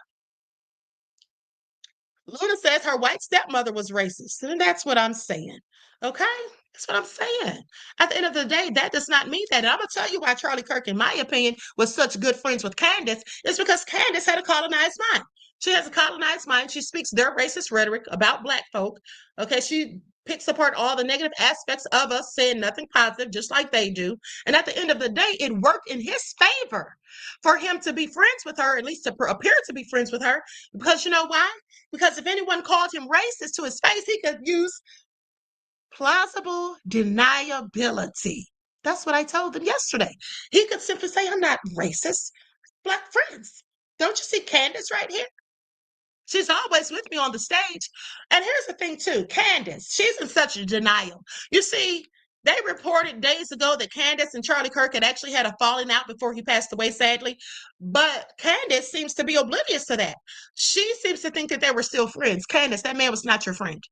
Luna says her white stepmother was racist, and that's what I'm saying. Okay? That's what I'm saying. At the end of the day, that does not mean that. And I'm going to tell you why Charlie Kirk, in my opinion, was such good friends with Candace. It's because Candace had a colonized mind. She has a colonized mind. She speaks their racist rhetoric about Black folk. Okay? She picks apart all the negative aspects of us, saying nothing positive, just like they do. And at the end of the day, it worked in his favor for him to be friends with her, at least to appear to be friends with her. Because you know why? Because if anyone called him racist to his face, he could use plausible deniability. That's what I told them yesterday. He could simply say, I'm not racist. Black friends. Don't you see Candace right here? She's always with me on the stage. And here's the thing, too. Candace, she's in such a denial. You see, they reported days ago that Candace and Charlie Kirk had actually had a falling out before he passed away, sadly. But Candace seems to be oblivious to that. She seems to think that they were still friends. Candace, that man was not your friend.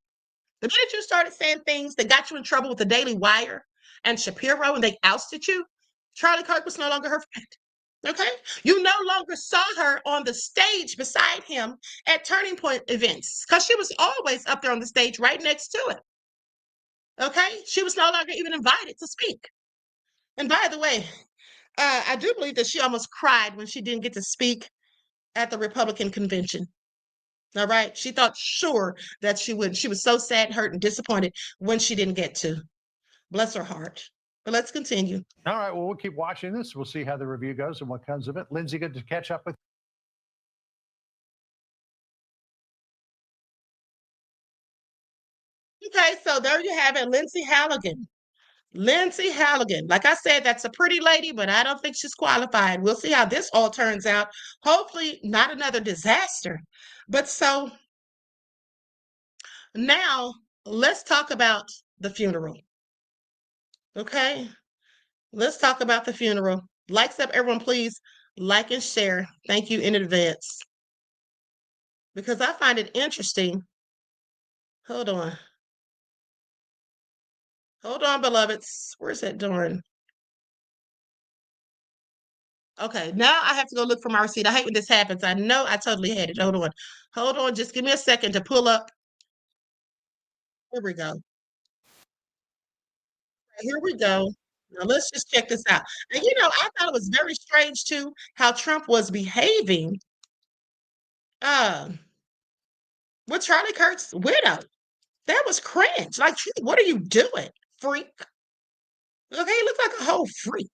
The minute you started saying things that got you in trouble with the Daily Wire and Shapiro and they ousted you, Charlie Kirk was no longer her friend. Okay? You no longer saw her on the stage beside him at Turning Point events because she was always up there on the stage right next to him. Okay? She was no longer even invited to speak. And by the way, I do believe that she almost cried when she didn't get to speak at the Republican convention. All right? She thought sure that she would. She was so sad, hurt, and disappointed when she didn't get to. Bless her heart. But let's continue. All right. Well, we'll keep watching this. We'll see how the review goes and what comes of it. Lindsay, good to catch up with you. Okay, so there you have it, Lindsay Halligan. Lindsay Halligan. Like I said, that's a pretty lady, but I don't think she's qualified. We'll see how this all turns out. Hopefully, not another disaster. But so now let's talk about the funeral. Okay, let's talk about the funeral. Likes up, everyone, please like and share. Thank you in advance. Because I find it interesting. Hold on. Hold on, beloveds. Where's that darn? Okay, now I have to go look for my receipt. I hate when this happens. I know I totally had it. Hold on. Hold on. Just give me a second to pull up. Here we go. Here we go. Now let's just check this out. And I thought it was very strange too how Trump was behaving with Charlie Kirk's widow. That was cringe. Like, what are you doing, freak? Okay, he looks like a whole freak,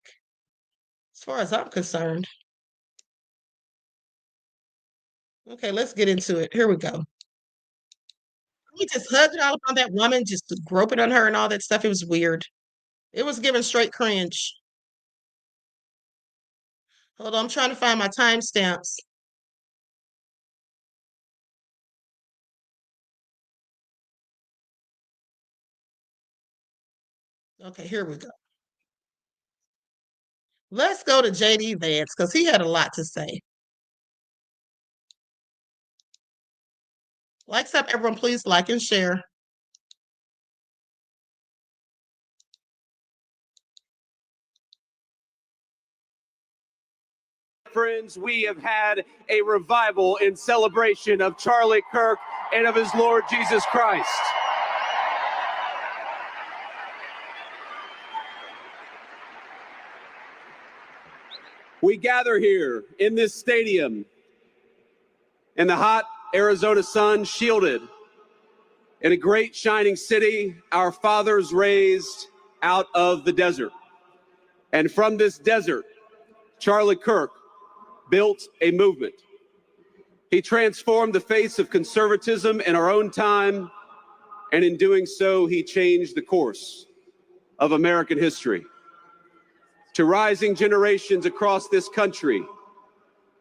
as far as I'm concerned. Okay, let's get into it. Here we go. He just hugged it all up on that woman, just groping on her and all that stuff. It was weird. It was giving straight cringe. Hold on, I'm trying to find my timestamps. Okay, here we go. Let's go to JD Vance because he had a lot to say. Likes up, everyone. Please like and share. Friends, we have had a revival in celebration of Charlie Kirk and of his Lord Jesus Christ. We gather here in this stadium in the hot Arizona sun, shielded in a great shining city our fathers raised out of the desert. And from this desert, Charlie Kirk built a movement. He transformed the face of conservatism in our own time, and in doing so, he changed the course of American history. To rising generations across this country,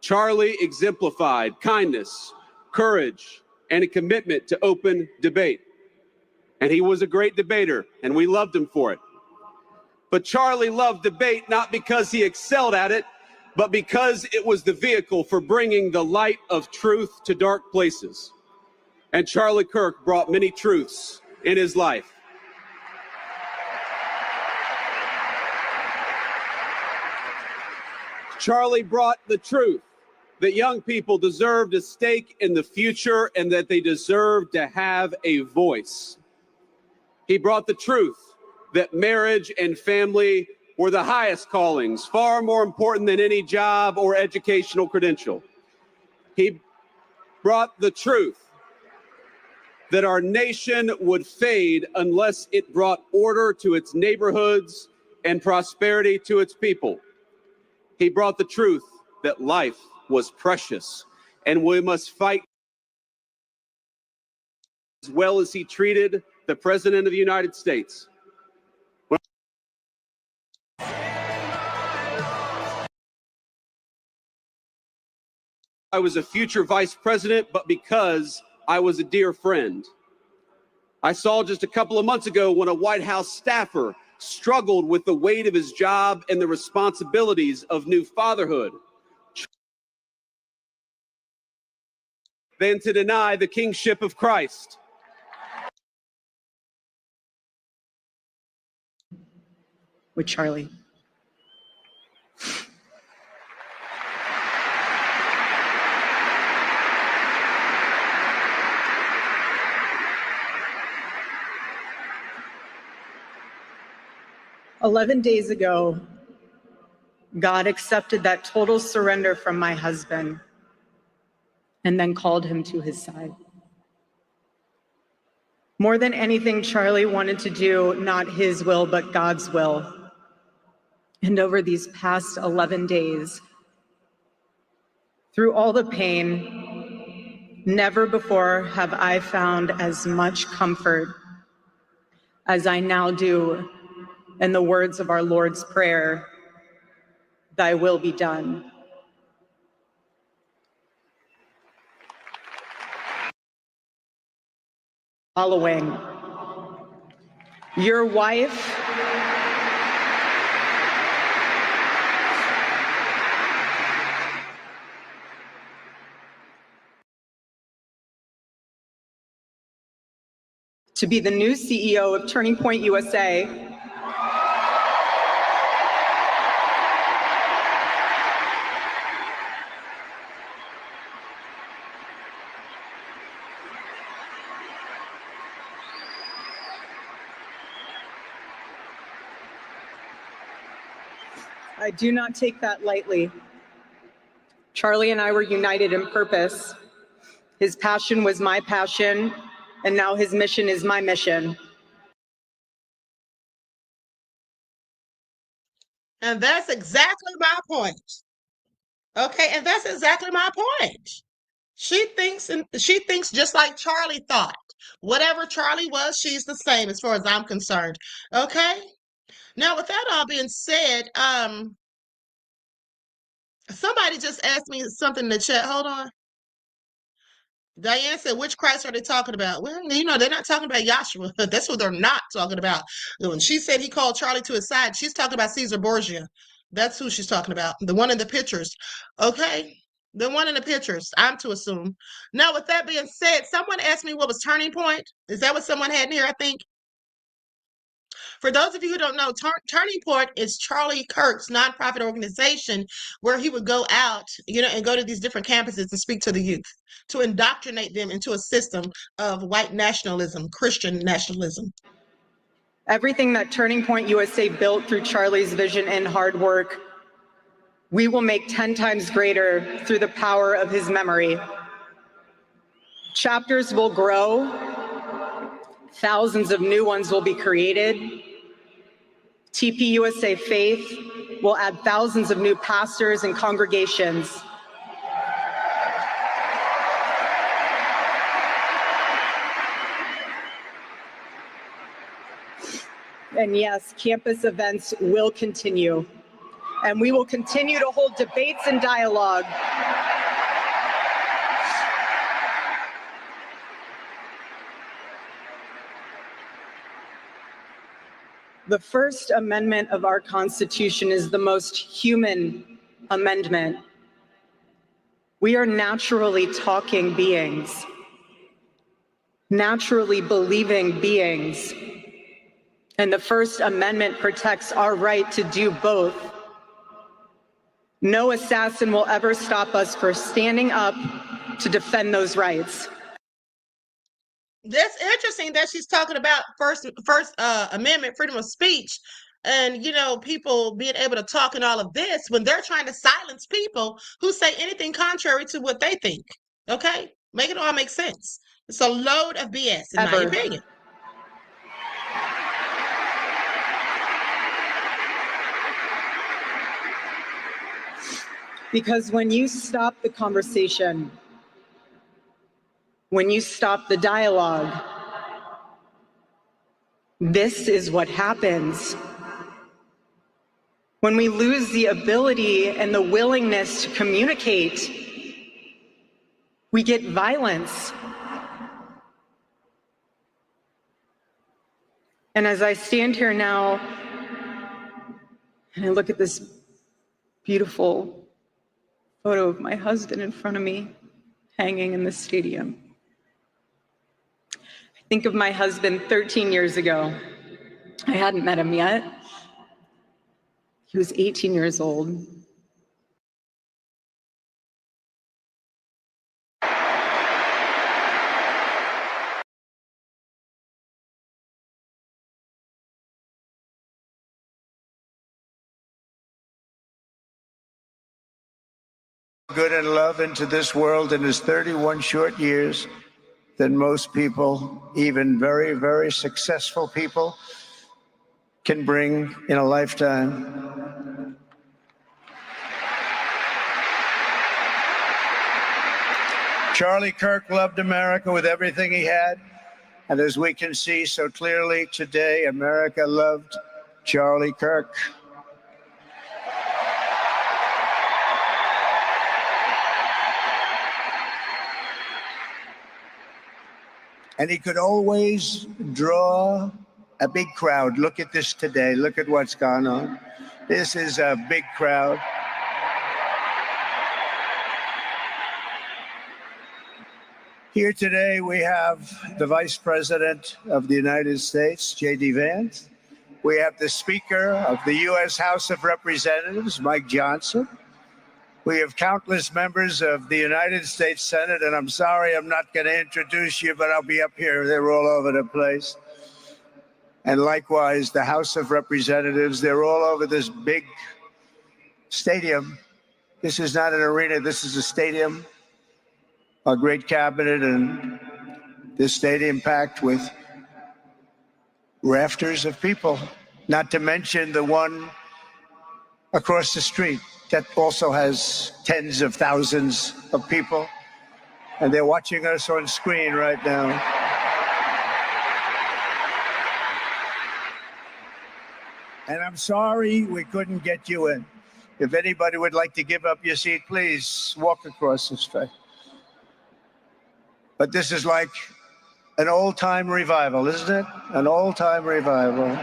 Charlie exemplified kindness, courage, and a commitment to open debate. And he was a great debater, and we loved him for it. But Charlie loved debate not because he excelled at it, but because it was the vehicle for bringing the light of truth to dark places. And Charlie Kirk brought many truths in his life. Charlie brought the truth that young people deserved a stake in the future and that they deserved to have a voice. He brought the truth that marriage and family were the highest callings, far more important than any job or educational credential. He brought the truth that our nation would fade unless it brought order to its neighborhoods and prosperity to its people. He brought the truth that life was precious and we must fight as well as he treated the President of the United States. I was a future vice president, but because I was a dear friend. I saw just a couple of months ago when a White House staffer struggled with the weight of his job and the responsibilities of new fatherhood, than to deny the kingship of Christ. With Charlie. "11 days ago, God accepted that total surrender from my husband and then called him to his side. More than anything, Charlie wanted to do not his will, but God's will. And over these past 11 days, through all the pain, never before have I found as much comfort as I now do in the words of our Lord's Prayer, 'Thy will be done.' Following, your wife, to be the new CEO of Turning Point USA, I do not take that lightly. Charlie and I were united in purpose, His passion was my passion, and now his mission is my mission. And that's exactly my point. Okay, and that's exactly my point. She thinks just like Charlie thought. Whatever Charlie was, she's the same as far as I'm concerned. Okay? Now, with that all being said, somebody just asked me something in the chat. Hold on. Diane said, which Christ are they talking about? Well, you know, they're not talking about Joshua. That's what they're not talking about. When she said he called Charlie to his side, she's talking about Caesar Borgia. That's who she's talking about. The one in the pictures. Okay? The one in the pictures, I'm to assume. Now, with that being said, someone asked me what was Turning Point. Is that what someone had in here, I think? For those of you who don't know, Turning Point is Charlie Kirk's nonprofit organization where he would go out, you know, and go to these different campuses and speak to the youth, to indoctrinate them into a system of white nationalism, Christian nationalism. Everything that Turning Point USA built through Charlie's vision and hard work, we will make 10 times greater through the power of his memory. Chapters will grow, thousands of new ones will be created. TPUSA Faith will add thousands of new pastors and congregations. And yes, campus events will continue. And we will continue to hold debates and dialogue. The First Amendment of our Constitution is the most human amendment. We are naturally talking beings, naturally believing beings. And the First Amendment protects our right to do both. No assassin will ever stop us from standing up to defend those rights. That's interesting that she's talking about First Amendment, freedom of speech, and, you know, people being able to talk and all of this when they're trying to silence people who say anything contrary to what they think. Okay? Make it all make sense. It's a load of BS, in my opinion. Because when you stop the conversation, when you stop the dialogue, this is what happens. When we lose the ability and the willingness to communicate, we get violence. And as I stand here now and I look at this beautiful photo of my husband in front of me hanging in the stadium, I think of my husband 13 years ago. I hadn't met him yet. He was 18 years old. Good and love into this world in his 31 short years than most people, even very, very successful people, can bring in a lifetime. Charlie Kirk loved America with everything he had, and as we can see so clearly today, America loved Charlie Kirk. And he could always draw a big crowd. Look at this today. Look at what's gone on. This is a big crowd. Here today we have the Vice President of the United States, J.D. Vance. We have the Speaker of the U.S. House of Representatives, Mike Johnson. We have countless members of the United States Senate, and I'm sorry I'm not going to introduce you, but I'll be up here. They're all over the place. And likewise, the House of Representatives, they're all over this big stadium. This is not an arena, this is a stadium. our great cabinet and this stadium packed with rafters of people, not to mention the one across the street that also has tens of thousands of people, and they're watching us on screen right now. And I'm sorry we couldn't get you in. If anybody would like to give up your seat, please walk across this way. But this is like an old-time revival, isn't it? An old-time revival.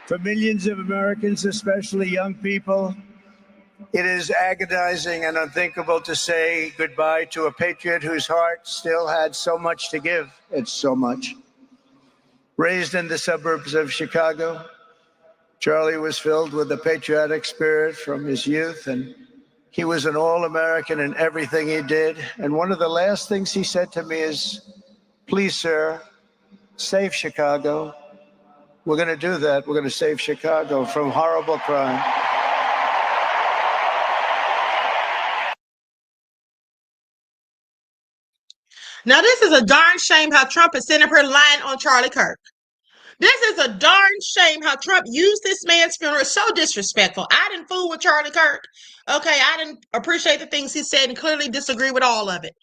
For millions of Americans, especially young people, it is agonizing and unthinkable to say goodbye to a patriot whose heart still had so much to give. It's so much. Raised in the suburbs of Chicago, Charlie was filled with a patriotic spirit from his youth, and he was an all-American in everything he did. And one of the last things he said to me is, "Please, sir, save Chicago." We're going to do that. We're going to save Chicago from horrible crime. Now, this is a darn shame how Trump is sitting up here lying on Charlie Kirk. This is a darn shame how Trump used this man's funeral. It's so disrespectful. I didn't fool with Charlie Kirk. Okay, I didn't appreciate the things he said and clearly disagree with all of it.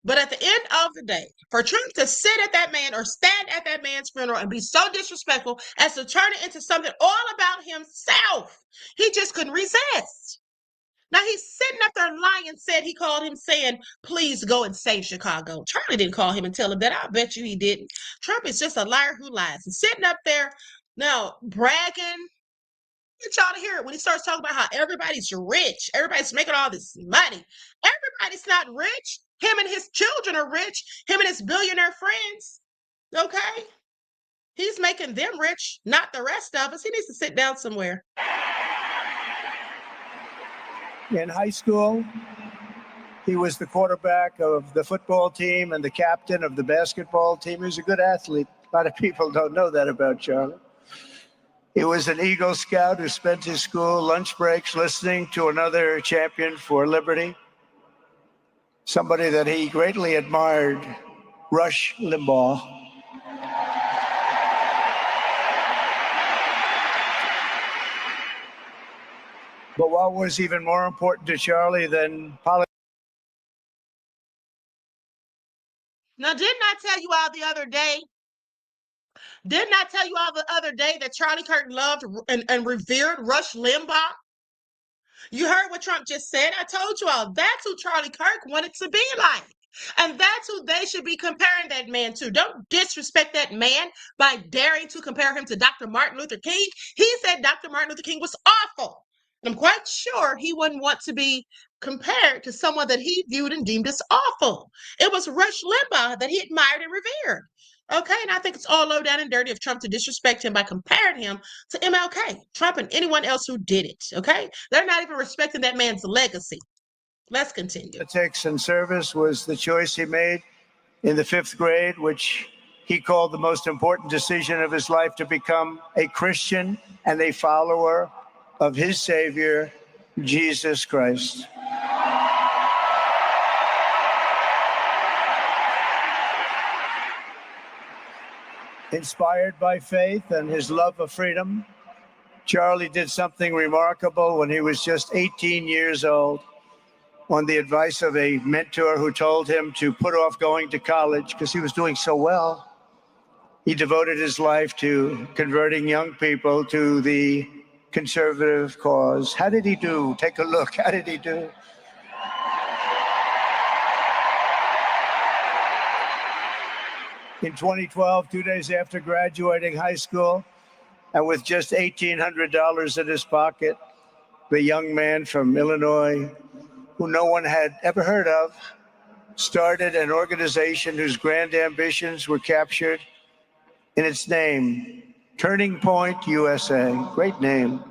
But at the end of the day, for Trump to sit at that man or stand at that man's funeral and be so disrespectful as to turn it into something all about himself, he just couldn't resist. Now he's sitting up there lying, said he called him saying, "Please go and save Chicago." Charlie didn't call him and tell him that. I bet you he didn't. Trump is just a liar who lies. And sitting up there now bragging, get y'all to hear it when he starts talking about how everybody's rich. Everybody's making all this money. Everybody's not rich. Him and his children are rich. Him and his billionaire friends. Okay? He's making them rich, not the rest of us. He needs to sit down somewhere. In high school, he was the quarterback of the football team and the captain of the basketball team. He was a good athlete. A lot of people don't know that about Charlie. He was an Eagle Scout who spent his school lunch breaks listening to another champion for liberty, somebody that he greatly admired, Rush Limbaugh. But what was even more important to Charlie than politics? Now, didn't I tell you all the other day? Didn't I tell you all the other day that Charlie Kirk loved and revered Rush Limbaugh? You heard what Trump just said. I told you all that's who Charlie Kirk wanted to be like. And that's who they should be comparing that man to. Don't disrespect that man by daring to compare him to Dr. Martin Luther King. He said Dr. Martin Luther King was awful. And I'm quite sure he wouldn't want to be compared to someone that he viewed and deemed as awful. It was Rush Limbaugh that he admired and revered. Okay, and I think it's all low down and dirty of Trump to disrespect him by comparing him to MLK, Trump, and anyone else who did it. Okay, they're not even respecting that man's legacy. Let's continue. Politics and service was the choice he made in the 5th grade, which he called the most important decision of his life, to become a Christian and a follower of his Savior, Jesus Christ. Inspired by faith and his love of freedom, Charlie did something remarkable when he was just 18 years old. On the advice of a mentor who told him to put off going to college because he was doing so well, he devoted his life to converting young people to the conservative cause. How did he do? Take a look. How did he do? In 2012, 2 days after graduating high school, and with just $1,800 in his pocket, the young man from Illinois, who no one had ever heard of, started an organization whose grand ambitions were captured in its name, Turning Point USA. Great name.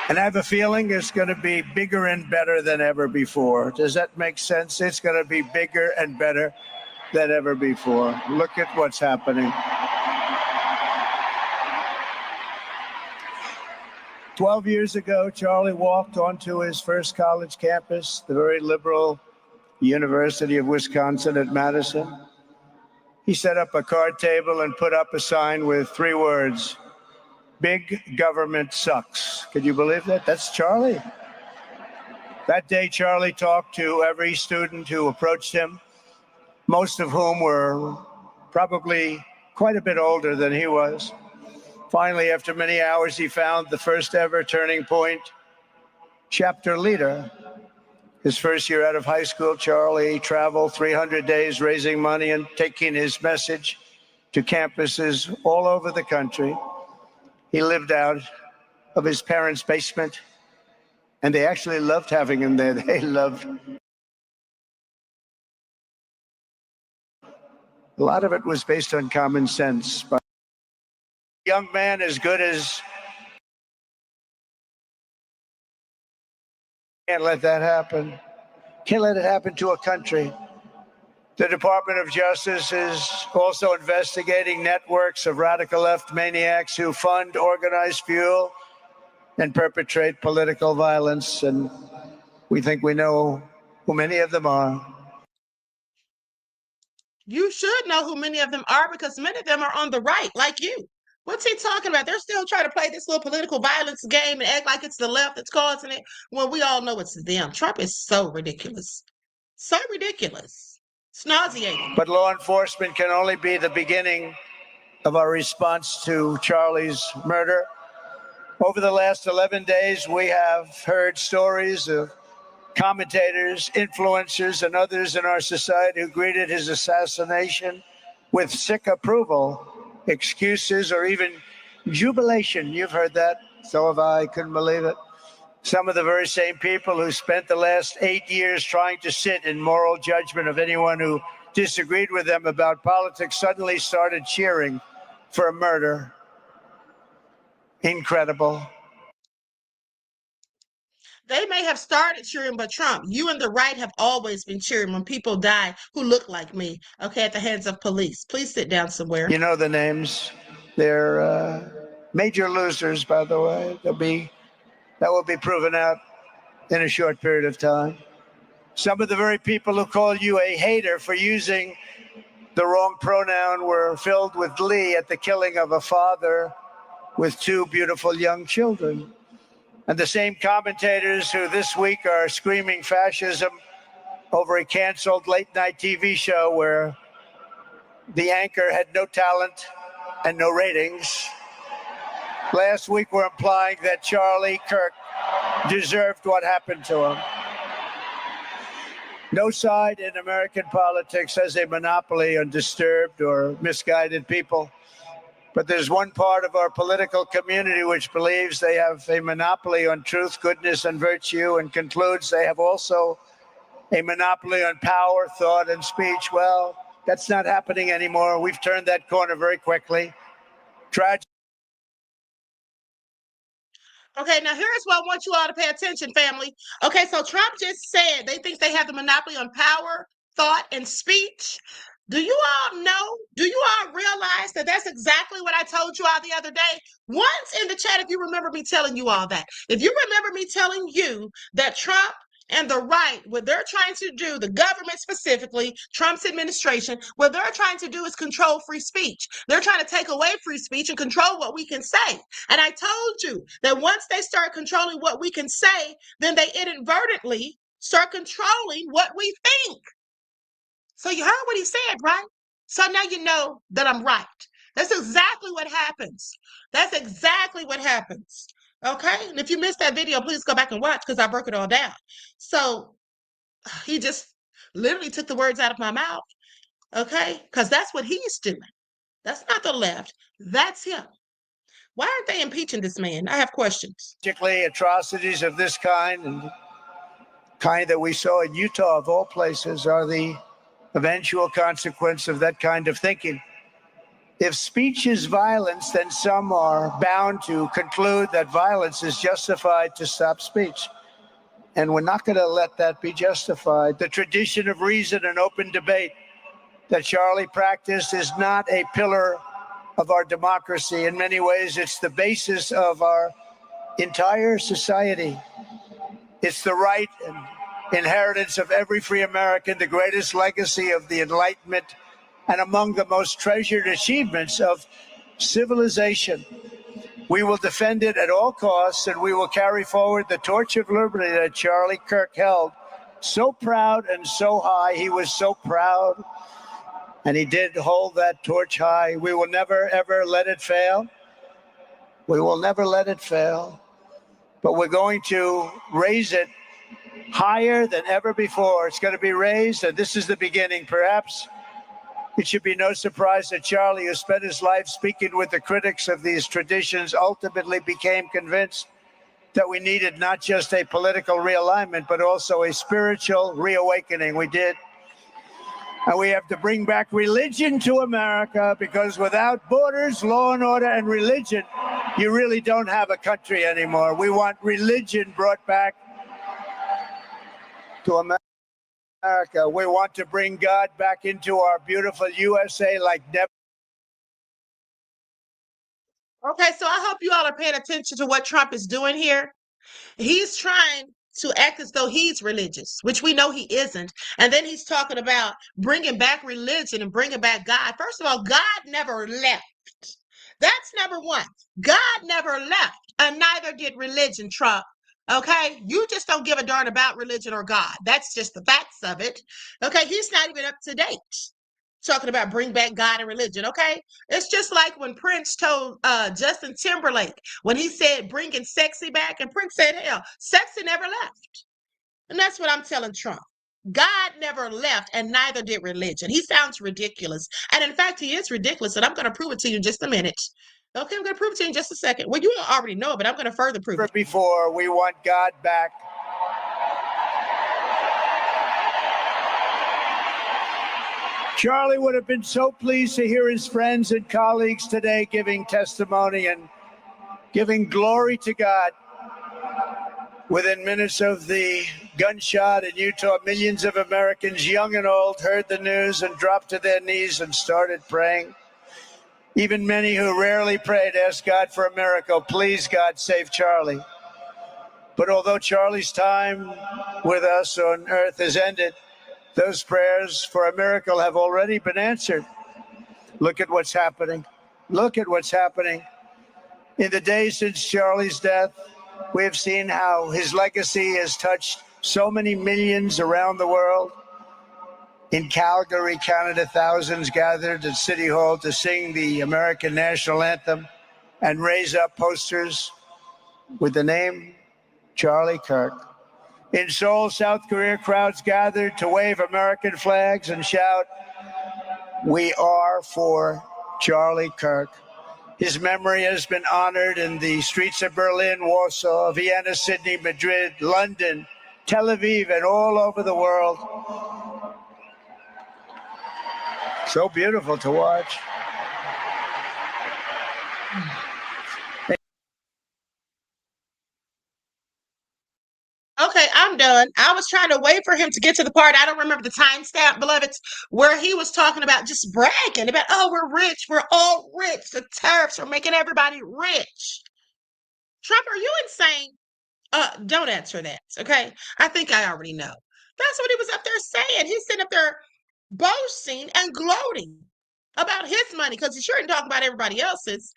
And I have a feeling it's going to be bigger and better than ever before. Does that make sense? It's going to be bigger and better than ever before. Look at what's happening. 12 years ago, Charlie walked onto his first college campus, the very liberal University of Wisconsin at Madison. He set up a card table and put up a sign with 3 words, "Big government sucks." Could you believe that? That's Charlie. That day, Charlie talked to every student who approached him, most of whom were probably quite a bit older than he was. Finally, after many hours, he found the first ever Turning Point chapter leader. His first year out of high school, Charlie traveled 300 days raising money and taking his message to campuses all over the country. He lived out of his parents' basement, and they actually loved having him there. They loved. A lot of it was based on common sense. But a young man as good as... Can't let that happen. Can't let it happen to a country. The Department of Justice is also investigating networks of radical left maniacs who fund, organize, fuel, and perpetrate political violence. And we think we know who many of them are. You should know who many of them are because many of them are on the right, like you. What's he talking about? They're still trying to play this little political violence game and act like it's the left that's causing it when we all know it's them. Trump is so ridiculous. So ridiculous. It's nauseating. But law enforcement can only be the beginning of our response to Charlie's murder. Over the last 11 days, we have heard stories of commentators, influencers, and others in our society who greeted his assassination with sick approval, excuses, or even jubilation. You've heard that. So have I. Couldn't believe it. Some of the very same people who spent the last 8 years trying to sit in moral judgment of anyone who disagreed with them about politics suddenly started cheering for a murder. Incredible. They may have started cheering, but Trump, you and the right have always been cheering when people die who look like me, okay, at the hands of police. Please sit down somewhere. You know the names. They're major losers, by the way. That will be proven out in a short period of time. Some of the very people who called you a hater for using the wrong pronoun were filled with glee at the killing of a father with 2 beautiful young children. And the same commentators who this week are screaming fascism over a canceled late-night TV show where the anchor had no talent and no ratings, last week were implying that Charlie Kirk deserved what happened to him. No side in American politics has a monopoly on disturbed or misguided people. But there's one part of our political community which believes they have a monopoly on truth, goodness, and virtue, and concludes they have also a monopoly on power, thought, and speech. Well, that's not happening anymore. We've turned that corner very quickly. Tragic. Okay, now here's what I want you all to pay attention, family. Okay, so Trump just said they think they have the monopoly on power, thought, and speech. Do you all know? Do you all realize that that's exactly what I told you all the other day? Once in the chat, if you remember me telling you all that. If you remember me telling you that Trump and the right, what they're trying to do, the government specifically, Trump's administration, what they're trying to do is control free speech. They're trying to take away free speech and control what we can say. And I told you that once they start controlling what we can say, then they inadvertently start controlling what we think. So you heard what he said, right? So now you know that I'm right. That's exactly what happens. That's exactly what happens. Okay? And if you missed that video, please go back and watch because I broke it all down. So he just literally took the words out of my mouth. Okay? Because that's what he's doing. That's not the left. That's him. Why aren't they impeaching this man? I have questions. Particularly atrocities of this kind and kind that we saw in Utah, of all places, are the eventual consequence of that kind of thinking. If speech is violence, then some are bound to conclude that violence is justified to stop speech. And we're not going to let that be justified. The tradition of reason and open debate that Charlie practiced is not a pillar of our democracy. In many ways, it's the basis of our entire society. It's the right and inheritance of every free American, the greatest legacy of the Enlightenment, and among the most treasured achievements of civilization. We will defend it at all costs, and we will carry forward the torch of liberty that Charlie Kirk held so proud and so high. He was so proud, and he did hold that torch high. We will never, ever let it fail. We will never let it fail, but we're going to raise it higher than ever before. It's going to be raised, and this is the beginning. Perhaps it should be no surprise that Charlie, who spent his life speaking with the critics of these traditions, ultimately became convinced that we needed not just a political realignment, but also a spiritual reawakening. We did. And we have to bring back religion to America, because without borders, law and order, and religion, you really don't have a country anymore. We want religion brought back to America. We want to bring God back into our beautiful USA like never. Okay, so I hope you all are paying attention to what Trump is doing here. He's trying to act as though he's religious, which we know he isn't. And then he's talking about bringing back religion and bringing back God. First of all, God never left. That's number one. God never left, and neither did religion, Trump. Okay, you just don't give a darn about religion or God. That's just the facts of it. Okay, he's not even up to date talking about bring back God and religion. Okay, it's just like when Prince told Justin Timberlake when he said bringing sexy back, and Prince said, hell, sexy never left. And that's what I'm telling Trump. God never left, and neither did religion. He sounds ridiculous. And in fact, he is ridiculous. And I'm going to prove it to you in just a minute. Okay, I'm going to prove it to you in just a second. Well, you already know it, but I'm going to further prove it. Before, we want God back. Charlie would have been so pleased to hear his friends and colleagues today giving testimony and giving glory to God. Within minutes of the gunshot in Utah, millions of Americans, young and old, heard the news and dropped to their knees and started praying. Even many who rarely prayed asked God for a miracle. Please, God, save Charlie. But although Charlie's time with us on earth has ended, those prayers for a miracle have already been answered. Look at what's happening. Look at what's happening. In the days since Charlie's death, we have seen how his legacy has touched so many millions around the world. In Calgary, Canada, thousands gathered at City Hall to sing the American national anthem and raise up posters with the name Charlie Kirk. In Seoul, South Korea, crowds gathered to wave American flags and shout, "We are for Charlie Kirk." His memory has been honored in the streets of Berlin, Warsaw, Vienna, Sydney, Madrid, London, Tel Aviv, and all over the world. So beautiful to watch. Okay, I'm done. I was trying to wait for him to get to the part, I don't remember the timestamp, beloveds, where he was talking about just bragging about, oh, we're rich. We're all rich. The tariffs are making everybody rich. Trump, are you insane? Don't answer that, okay? I think I already know. That's what he was up there saying. He's sitting up there boasting and gloating about his money, because he sure didn't talk about everybody else's.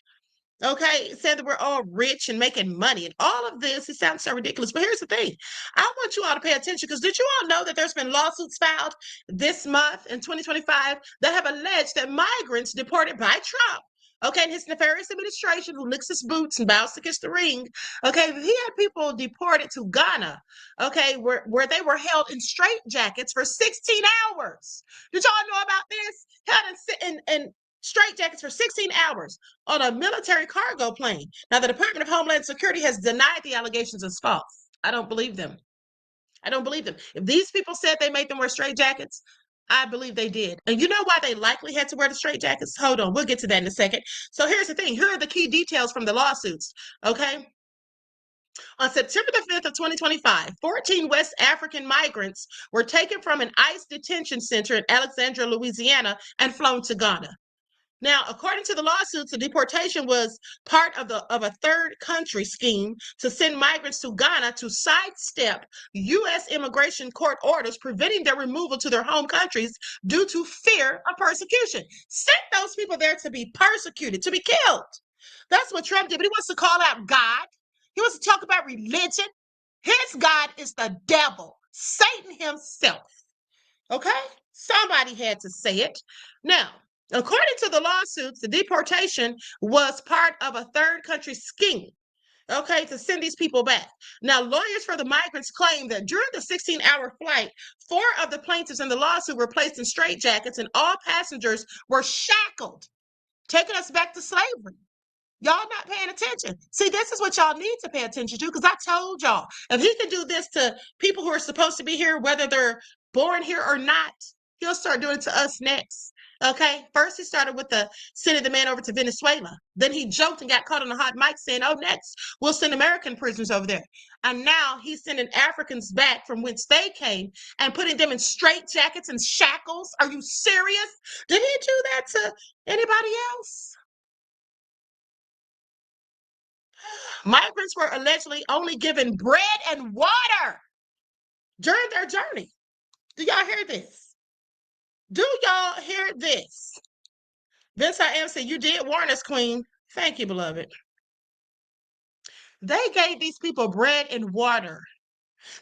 Okay, said that we're all rich and making money and all of this. It sounds so ridiculous. But here's the thing. I want you all to pay attention, because did you all know that there's been lawsuits filed this month in 2025 that have alleged that migrants deported by Trump, okay, in his nefarious administration, who licks his boots and bows to kiss the ring, okay, he had people deported to Ghana, okay, where they were held in straitjackets for 16 hours. Did y'all know about this? Held in straitjackets for 16 hours on a military cargo plane. Now, the Department of Homeland Security has denied the allegations as false. I don't believe them. I don't believe them. If these people said they made them wear straitjackets, I believe they did. And you know why they likely had to wear the straitjackets? Hold on, we'll get to that in a second. So here's the thing. Here are the key details from the lawsuits, okay? On September the 5th of 2025, 14 West African migrants were taken from an ICE detention center in Alexandria, Louisiana, and flown to Ghana. Now, according to the lawsuits, the deportation was part of a third country scheme to send migrants to Ghana to sidestep U.S. immigration court orders preventing their removal to their home countries due to fear of persecution. Sent those people there to be persecuted, to be killed. That's what Trump did. But he wants to call out God. He wants to talk about religion. His God is the devil, Satan himself. Okay? Somebody had to say it. Now, according to the lawsuits, the deportation was part of a third country scheme, okay, to send these people back. Now, lawyers for the migrants claim that during the 16-hour flight, 4 of the plaintiffs in the lawsuit were placed in straitjackets and all passengers were shackled, taking us back to slavery. Y'all not paying attention. See, this is what y'all need to pay attention to, because I told y'all, if he can do this to people who are supposed to be here, whether they're born here or not, he'll start doing it to us next. Okay? First, he started with sending the man over to Venezuela. Then he joked and got caught on a hot mic saying, oh, next, we'll send American prisoners over there. And now he's sending Africans back from whence they came and putting them in straitjackets and shackles. Are you serious? Did he do that to anybody else? Migrants were allegedly only given bread and water during their journey. Do y'all hear this? Do y'all hear this? Vince I am said, you did warn us, Queen. Thank you, beloved. They gave these people bread and water.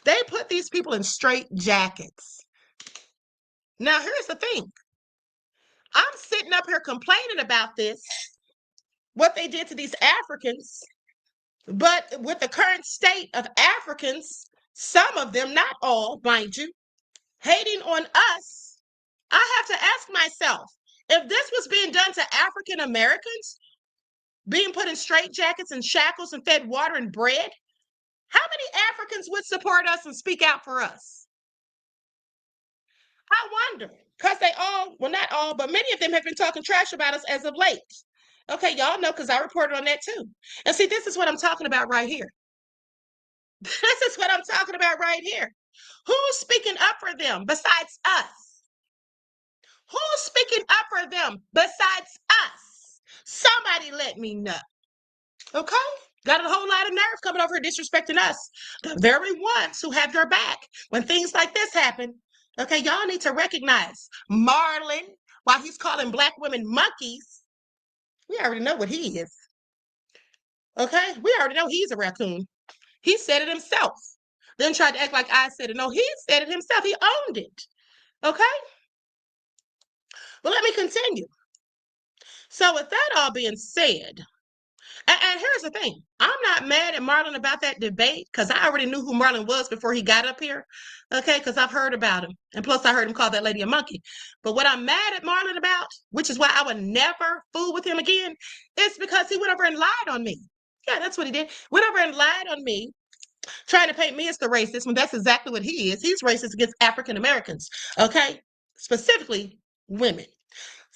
They put these people in straight jackets. Now, here's the thing. I'm sitting up here complaining about this, what they did to these Africans. But with the current state of Africans, some of them, not all, mind you, hating on us, I have to ask myself, if this was being done to African Americans, being put in straitjackets and shackles and fed water and bread, how many Africans would support us and speak out for us? I wonder, because they all, well, not all, but many of them have been talking trash about us as of late. Okay, y'all know, because I reported on that too. And see, this is what I'm talking about right here. This is what I'm talking about right here. Who's speaking up for them besides us? Who's speaking up for them besides us? Somebody let me know. Okay? Got a whole lot of nerve coming over here disrespecting us. The very ones who have your back when things like this happen. Okay, y'all need to recognize Marlon, while he's calling black women monkeys, we already know what he is. Okay? We already know he's a raccoon. He said it himself. Then tried to act like I said it. No, he said it himself. He owned it. Okay? Well, let me continue. So with that all being said, and here's the thing. I'm not mad at Marlon about that debate, because I already knew who Marlon was before he got up here. Okay? Because I've heard about him. And plus, I heard him call that lady a monkey. But what I'm mad at Marlon about, which is why I would never fool with him again, is because he went over and lied on me. Yeah, that's what he did. Went over and lied on me, trying to paint me as the racist when that's exactly what he is. He's racist against African Americans, okay? Specifically, women.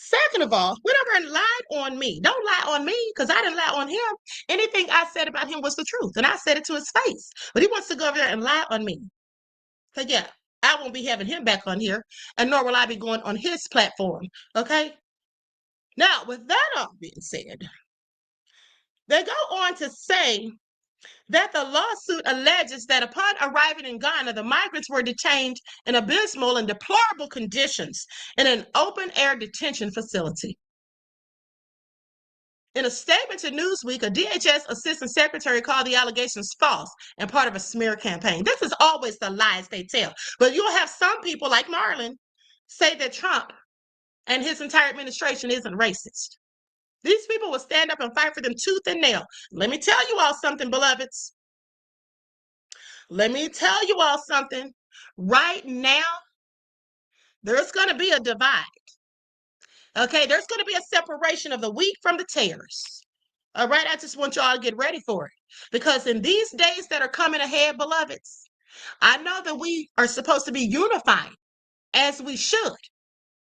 Second of all, went over and lied on me. Don't lie on me, because I didn't lie on him. Anything I said about him was the truth, and I said it to his face. But he wants to go over there and lie on me. So yeah, I won't be having him back on here, and nor will I be going on his platform, okay? Now, with that all being said, they go on to say that the lawsuit alleges that upon arriving in Ghana, the migrants were detained in abysmal and deplorable conditions in an open-air detention facility. In a statement to Newsweek, a DHS assistant secretary called the allegations false and part of a smear campaign. This is always the lies they tell. But you'll have some people like Marlon say that Trump and his entire administration isn't racist. These people will stand up and fight for them tooth and nail. Let me tell you all something, beloveds. Let me tell you all something. Right now, there's going to be a divide. Okay, there's going to be a separation of the wheat from the tares. All right, I just want y'all to get ready for it. Because in these days that are coming ahead, beloveds, I know that we are supposed to be unified, as we should.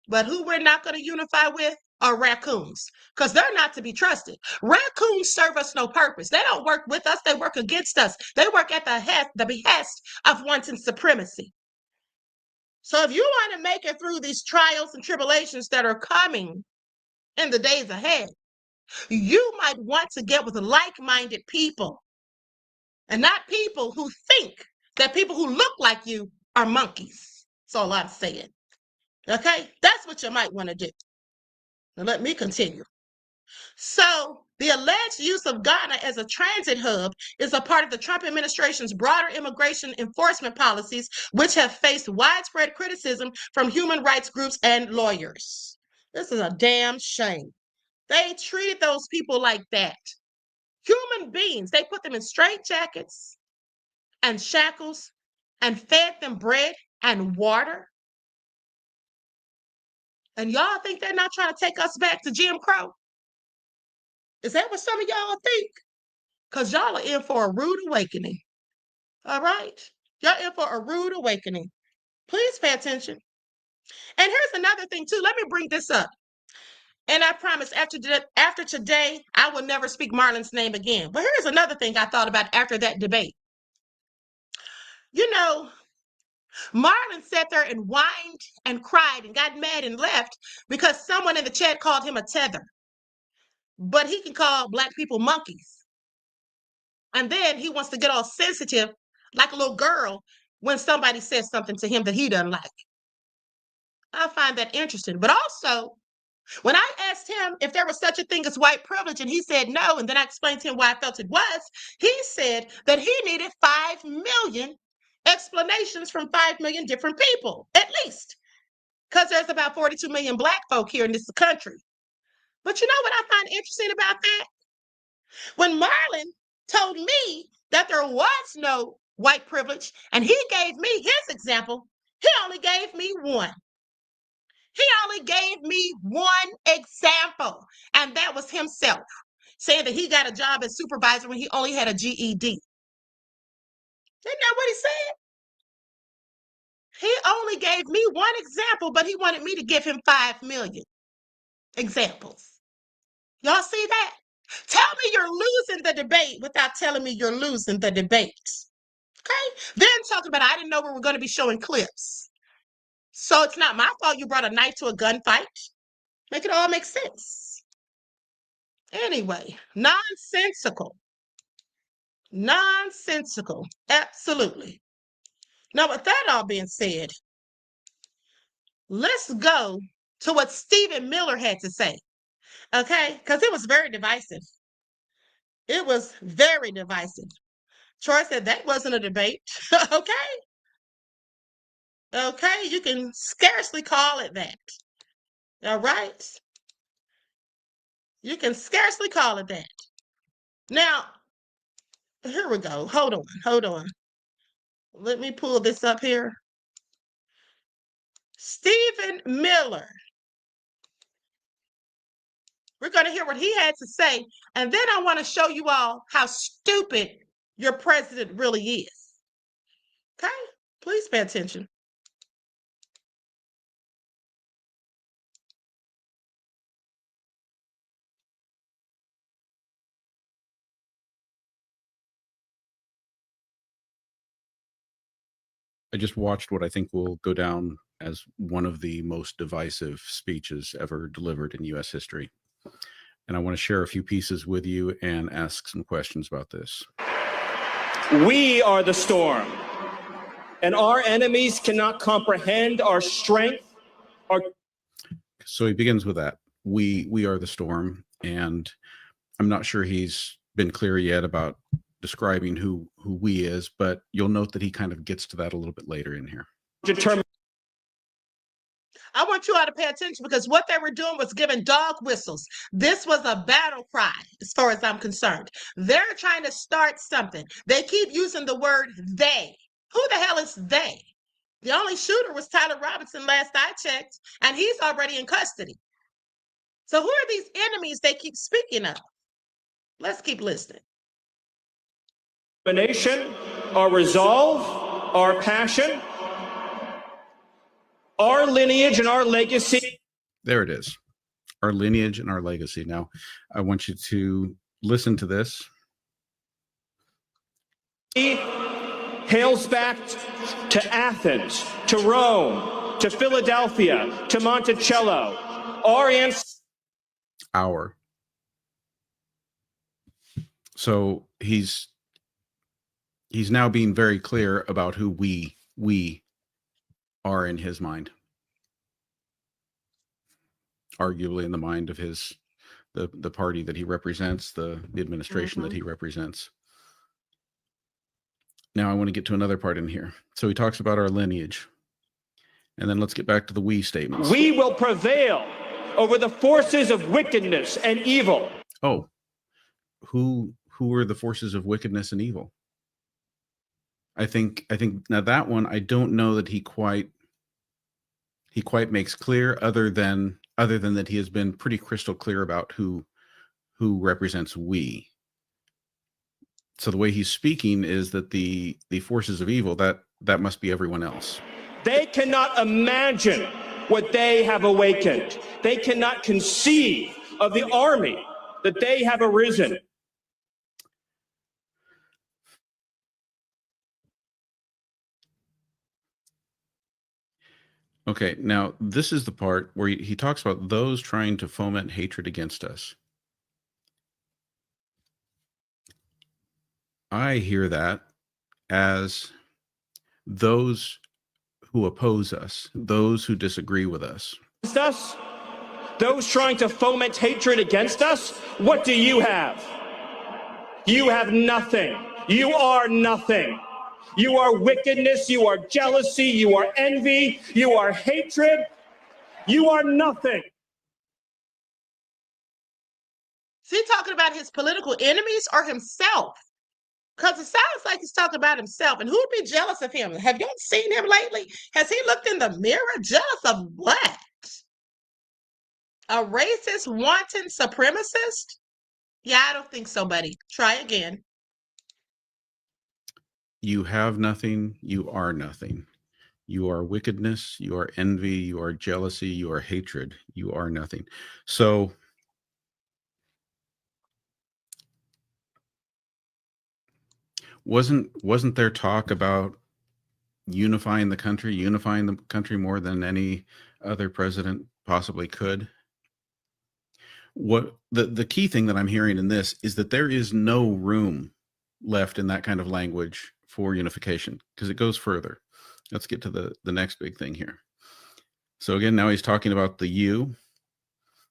But who we're not going to unify with are raccoons, because they're not to be trusted. Raccoons serve us no purpose. They don't work with us. They work against us. They work at the behest of wanting supremacy. So if you want to make it through these trials and tribulations that are coming, in the days ahead. You might want to get with like-minded people and not people who think that people who look like you are monkeys. That's all I'm saying. Okay? That's what you might want to do. Now let me continue. So the alleged use of Ghana as a transit hub is a part of the Trump administration's broader immigration enforcement policies, which have faced widespread criticism from human rights groups and lawyers. This is a damn shame. They treated those people like that. Human beings. They put them in straitjackets and shackles and fed them bread and water. And y'all think they're not trying to take us back to Jim Crow? Is that what some of y'all think? Because y'all are in for a rude awakening. All right? Y'all in for a rude awakening. Please pay attention. And here's another thing, too. Let me bring this up. And I promise after today, I will never speak Marlon's name again. But here's another thing I thought about after that debate. You know, Marlon sat there and whined and cried and got mad and left because someone in the chat called him a tether. But he can call Black people monkeys. And then he wants to get all sensitive like a little girl when somebody says something to him that he doesn't like. I find that interesting. But also, when I asked him if there was such a thing as white privilege, and he said no, and then I explained to him why I felt it was, he said that he needed 5 million explanations from 5 million different people, at least, because there's about 42 million Black folk here in this country. But you know what I find interesting about that? When Marlon told me that there was no white privilege, and he gave me his example, he only gave me one. He only gave me one example, and that was himself, saying that he got a job as supervisor when he only had a GED. Isn't that what he said? He only gave me one example, but he wanted me to give him 5 million examples. Y'all see that? Tell me you're losing the debate without telling me you're losing the debate. Okay? Then talking about, I didn't know we were going to be showing clips. So it's not my fault you brought a knife to a gunfight. Make it all make sense. Anyway, nonsensical. Nonsensical. Absolutely. Now, with that all being said, let's go to what Stephen Miller had to say. Okay? Because it was very divisive. It was very divisive. Troy said that wasn't a debate. Okay? Okay? You can scarcely call it that. All right? You can scarcely call it that. Now, here we go. Hold on. Let me pull this up here. Stephen Miller. We're going to hear what he had to say, and then I want to show you all how stupid your president really is. Okay? Please pay attention. I just watched what I think will go down as one of the most divisive speeches ever delivered in U.S. history. And I want to share a few pieces with you and ask some questions about this. We are the storm, and our enemies cannot comprehend our strength. So he begins with that. We are the storm, and I'm not sure he's been clear yet about describing who we is, but you'll note that he kind of gets to that a little bit later in here. I want you all to pay attention because what they were doing was giving dog whistles. This was a battle cry, as far as I'm concerned. They're trying to start something. They keep using the word they. Who the hell is they? The only shooter was Tyler Robinson last I checked, and he's already in custody. So who are these enemies they keep speaking of? Let's keep listening. Determination, our resolve, our passion, our lineage and our legacy. There it is. Our lineage and our legacy. Now, I want you to listen to this. He hails back to Athens, to Rome, to Philadelphia, to Monticello. Our ancestors. our. So he's now being very clear about who we are in his mind, arguably in the mind of the party that he represents, the administration that he represents. Now I want to get to another part in here. So he talks about our lineage. And then let's get back to the we statements. We will prevail over the forces of wickedness and evil. Oh, who are the forces of wickedness and evil? I think now that one, I don't know that he quite makes clear, other than that he has been pretty crystal clear about who represents we. So the way he's speaking is that the forces of evil, that must be everyone else. They cannot imagine what they have awakened. They cannot conceive of the army that they have arisen. Okay, now this is the part where he talks about those trying to foment hatred against us. I hear that as those who oppose us, those who disagree with us. Us, those trying to foment hatred against us, what do you have? You have nothing. You are nothing. You are wickedness, you are jealousy, you are envy, you are hatred. You are nothing. Is he talking about his political enemies or himself? Because it sounds like he's talking about himself. And who would be jealous of him? Have you seen him lately? Has he looked in the mirror? Jealous of what? A racist, wanton supremacist? Yeah, I don't think so, buddy. Try again. You have nothing, you are nothing. You are wickedness, you are envy, you are jealousy, you are hatred, you are nothing. So wasn't there talk about unifying the country more than any other president possibly could? What the key thing that I'm hearing in this is that there is no room left in that kind of language for unification, because it goes further. Let's get to the next big thing here. So again, now he's talking about the you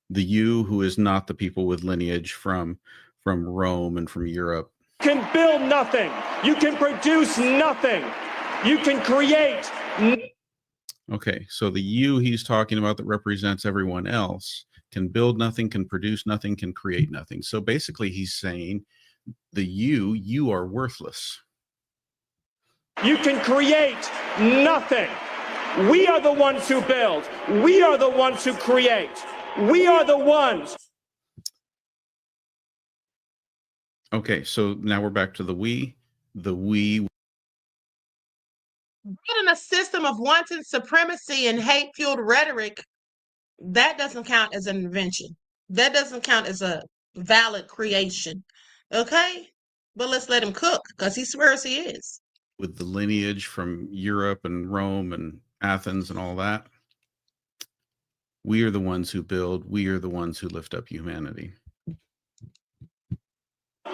who is not the people with lineage from Rome and from Europe. You can build nothing. You can produce nothing. You can create. Okay, so the you he's talking about that represents everyone else can build nothing, can produce nothing, can create nothing. So basically he's saying the you are worthless. You can create nothing. We are the ones who build. We are the ones who create. We are the ones. Okay, so now we're back to the we. Building a system of wanton supremacy and hate-fueled rhetoric, that doesn't count as an invention. That doesn't count as a valid creation. Okay? But let's let him cook, because he swears he is. With the lineage from Europe and Rome and Athens and all that, we are the ones who build. We are the ones who lift up humanity.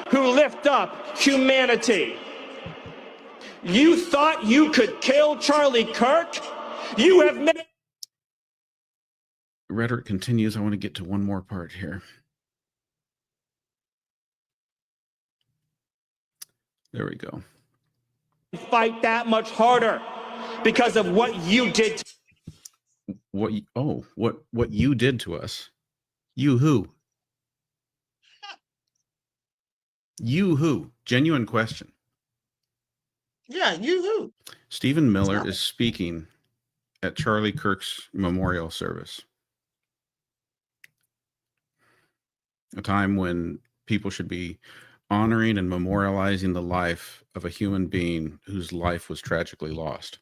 Who lift up humanity. You thought you could kill Charlie Kirk? You have made... Rhetoric continues. I want to get to one more part here. There we go. Fight that much harder because of what you did. What you did to us? You who? You who? Genuine question. Yeah, you who? Stephen Miller is speaking at Charlie Kirk's memorial service. A time when people should be honoring and memorializing the life of a human being whose life was tragically lost.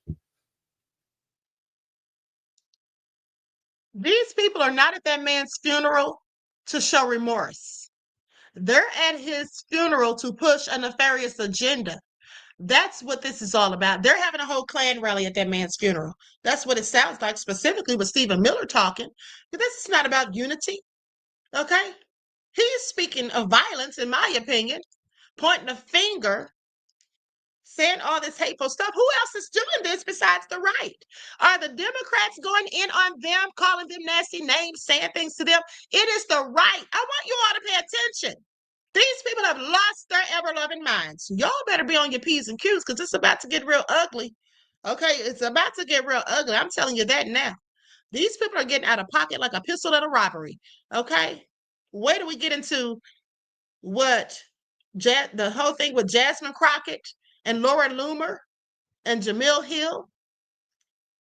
These people are not at that man's funeral to show remorse. They're at his funeral to push a nefarious agenda. That's what this is all about. They're having a whole Klan rally at that man's funeral. That's what it sounds like, specifically with Stephen Miller talking. But this is not about unity. Okay? He's speaking of violence, in my opinion, pointing a finger, saying all this hateful stuff. Who else is doing this besides the right? Are the Democrats going in on them, calling them nasty names, saying things to them? It is the right. I want you all to pay attention. These people have lost their ever-loving minds. Y'all better be on your P's and Q's because it's about to get real ugly. Okay, it's about to get real ugly. I'm telling you that now. These people are getting out of pocket like a pistol at a robbery. Okay? Wait till we get into what the whole thing with Jasmine Crockett and Laura Loomer and Jamil Hill,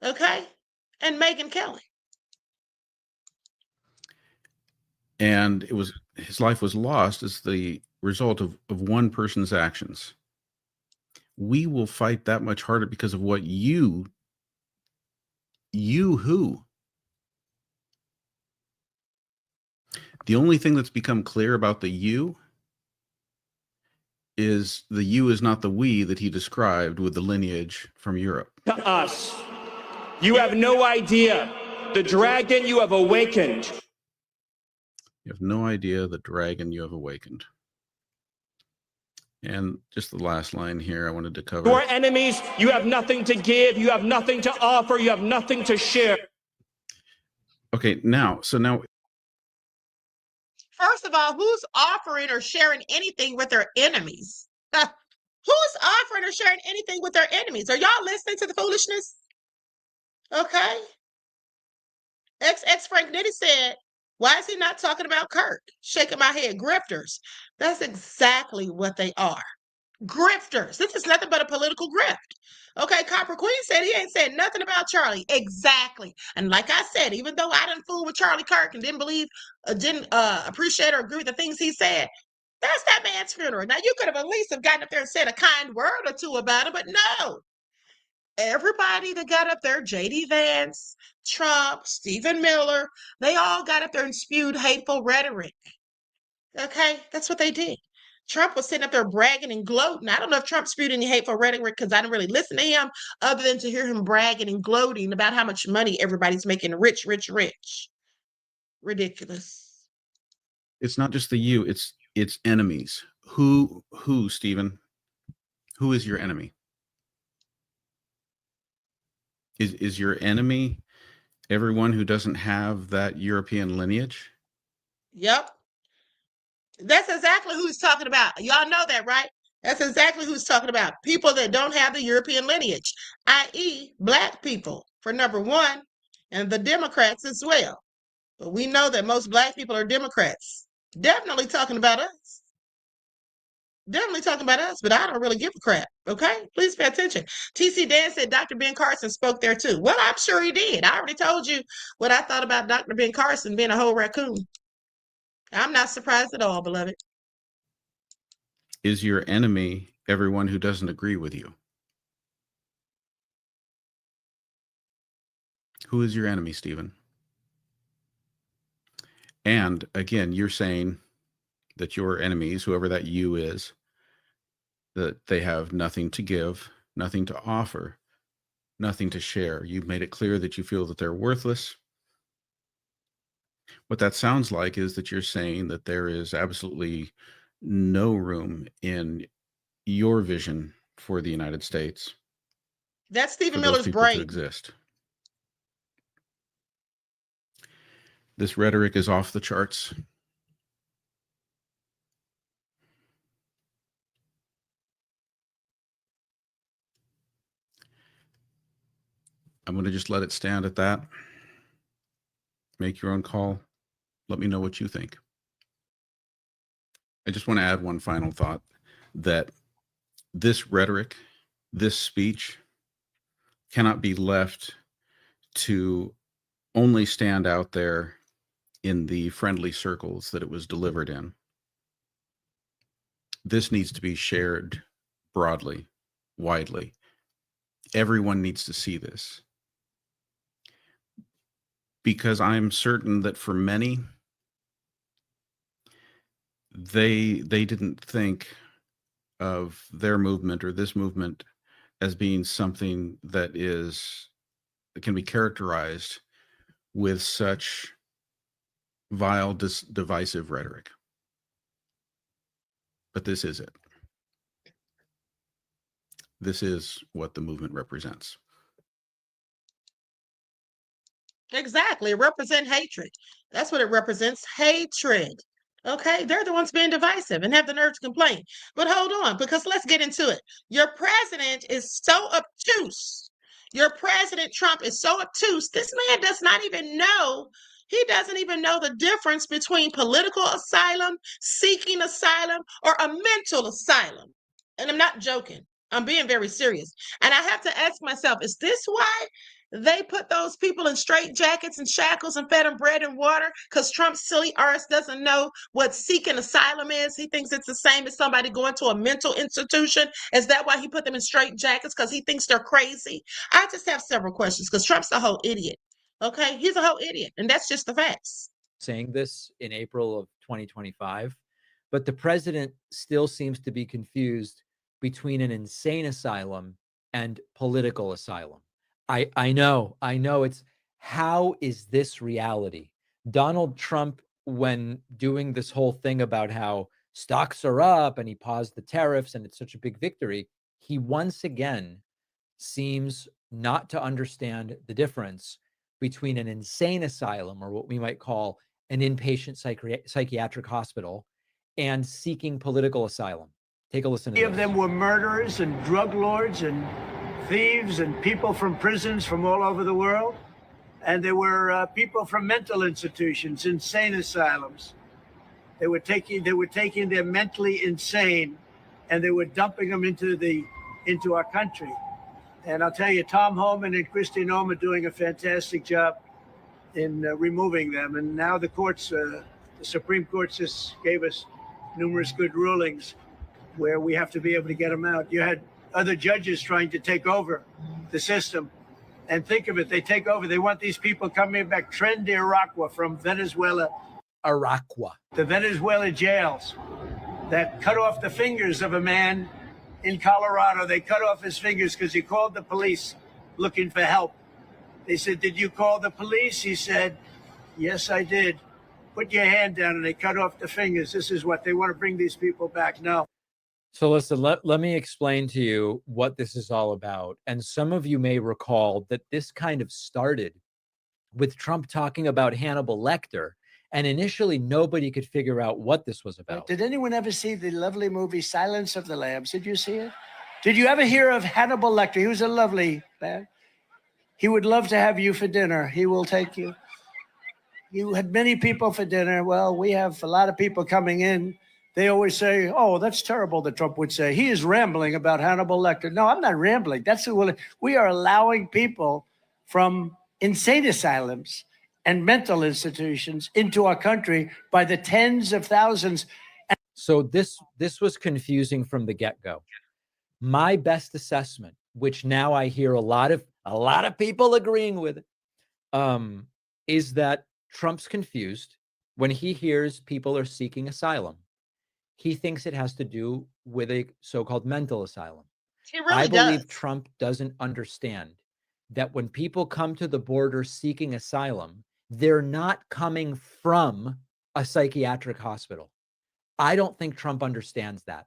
okay, and Megyn Kelly. And his life was lost as the result of one person's actions. We will fight that much harder because of what you who? The only thing that's become clear about the you is the you is not the we that he described with the lineage from Europe. To us, you have no idea the dragon you have awakened. You have no idea the dragon you have awakened. And just the last line here I wanted to cover. To our enemies, you have nothing to give, you have nothing to offer, you have nothing to share. Okay, now, First of all, who's offering or sharing anything with their enemies? Who's offering or sharing anything with their enemies? Are y'all listening to the foolishness? Okay. XX Frank Nitty said, why is he not talking about Kirk? Shaking my head. Grifters. That's exactly what they are. Grifters. This is nothing but a political grift. Okay, Copper Queen said he ain't said nothing about Charlie. Exactly. And like I said, even though I didn't fool with Charlie Kirk and didn't appreciate or agree with the things he said, that's that man's funeral. Now, you could have at least have gotten up there and said a kind word or two about it, but no. Everybody that got up there, J.D. Vance, Trump, Stephen Miller, they all got up there and spewed hateful rhetoric. Okay, that's what they did. Trump was sitting up there bragging and gloating. I don't know if Trump spewed any hateful rhetoric because I didn't really listen to him other than to hear him bragging and gloating about how much money everybody's making rich, rich, rich. Ridiculous. it's not just the you, it's enemies. Who, Stephen? Who is your enemy? Is your enemy everyone who doesn't have that European lineage? Yep. That's exactly who he's talking about. Y'all know that, right? That's exactly who he's talking about. People that don't have the European lineage, i.e. Black people, for number one, and the Democrats as well. But we know that most Black people are Democrats. Definitely talking about us. Definitely talking about us, but I don't really give a crap, okay? Please pay attention. TC Dan said Dr. Ben Carson spoke there too. Well, I'm sure he did. I already told you what I thought about Dr. Ben Carson being a whole raccoon. I'm not surprised at all, beloved. Is your enemy everyone who doesn't agree with you? Who is your enemy, Stephen? And again, you're saying that your enemies, whoever that you is, that they have nothing to give, nothing to offer, nothing to share. You've made it clear that you feel that they're worthless. What that sounds like is that you're saying that there is absolutely no room in your vision for the United States. That's Stephen for those Miller's people brain. to exist. This rhetoric is off the charts. I'm going to just let it stand at that. Make your own call. Let me know what you think. I just want to add one final thought, that this rhetoric, this speech cannot be left to only stand out there in the friendly circles that it was delivered in. This needs to be shared broadly, widely. Everyone needs to see this. Because I'm certain that for many, they didn't think of their movement or this movement as being something that can be characterized with such vile, divisive rhetoric. But this is it. This is what the movement represents. Exactly. It represents hatred. That's what it represents. Hatred. Okay. They're the ones being divisive and have the nerve to complain. But hold on, because let's get into it. Your president is so obtuse. Your president, Trump, is so obtuse. This man does not even know. He doesn't even know the difference between political asylum, seeking asylum, or a mental asylum. And I'm not joking. I'm being very serious. And I have to ask myself, is this why they put those people in straight jackets and shackles and fed them bread and water? Because Trump's silly arse doesn't know what seeking asylum is. He thinks it's the same as somebody going to a mental institution. Is that why he put them in straight jackets? Because he thinks they're crazy? I just have several questions, because Trump's a whole idiot. Okay, he's a whole idiot, and that's just the facts. Saying this in April of 2025, but the president still seems to be confused between an insane asylum and political asylum. I know it's, how is this reality? Donald Trump, when doing this whole thing about how stocks are up and he paused the tariffs and it's such a big victory, he once again seems not to understand the difference between an insane asylum, or what we might call an inpatient psychiatric hospital, and seeking political asylum. Take a listen to Many this. of them were murderers and drug lords and thieves and people from prisons from all over the world. And there were people from mental institutions, insane asylums. They were taking their mentally insane and they were dumping them into our country. And I'll tell you, Tom Homan and Kristi Noem are doing a fantastic job in removing them. And now the courts, the Supreme Court just gave us numerous good rulings where we have to be able to get them out. You had other judges trying to take over the system. And think of it, they take over. They want these people coming back. Tren de Aragua from Venezuela. Aragua. The Venezuela jails that cut off the fingers of a man in Colorado. They cut off his fingers because he called the police looking for help. They said, "Did you call the police?" He said, "Yes, I did." "Put your hand down," and they cut off the fingers. This is what they want to bring these people back. No. So listen, let me explain to you what this is all about. And some of you may recall that this kind of started with Trump talking about Hannibal Lecter. And initially, nobody could figure out what this was about. Did anyone ever see the lovely movie Silence of the Lambs? Did you see it? Did you ever hear of Hannibal Lecter? He was a lovely man. He would love to have you for dinner. He will take you. You had many people for dinner. Well, we have a lot of people coming in. They always say, "Oh, that's terrible," that Trump would say. "He is rambling about Hannibal Lecter." No, I'm not rambling. We are allowing people from insane asylums and mental institutions into our country by the tens of thousands. So this was confusing from the get-go. My best assessment, which now I hear a lot of people agreeing with, is that Trump's confused when he hears people are seeking asylum. He thinks it has to do with a so-called mental asylum. He really I believe does. Trump doesn't understand that when people come to the border seeking asylum, they're not coming from a psychiatric hospital. I don't think Trump understands that.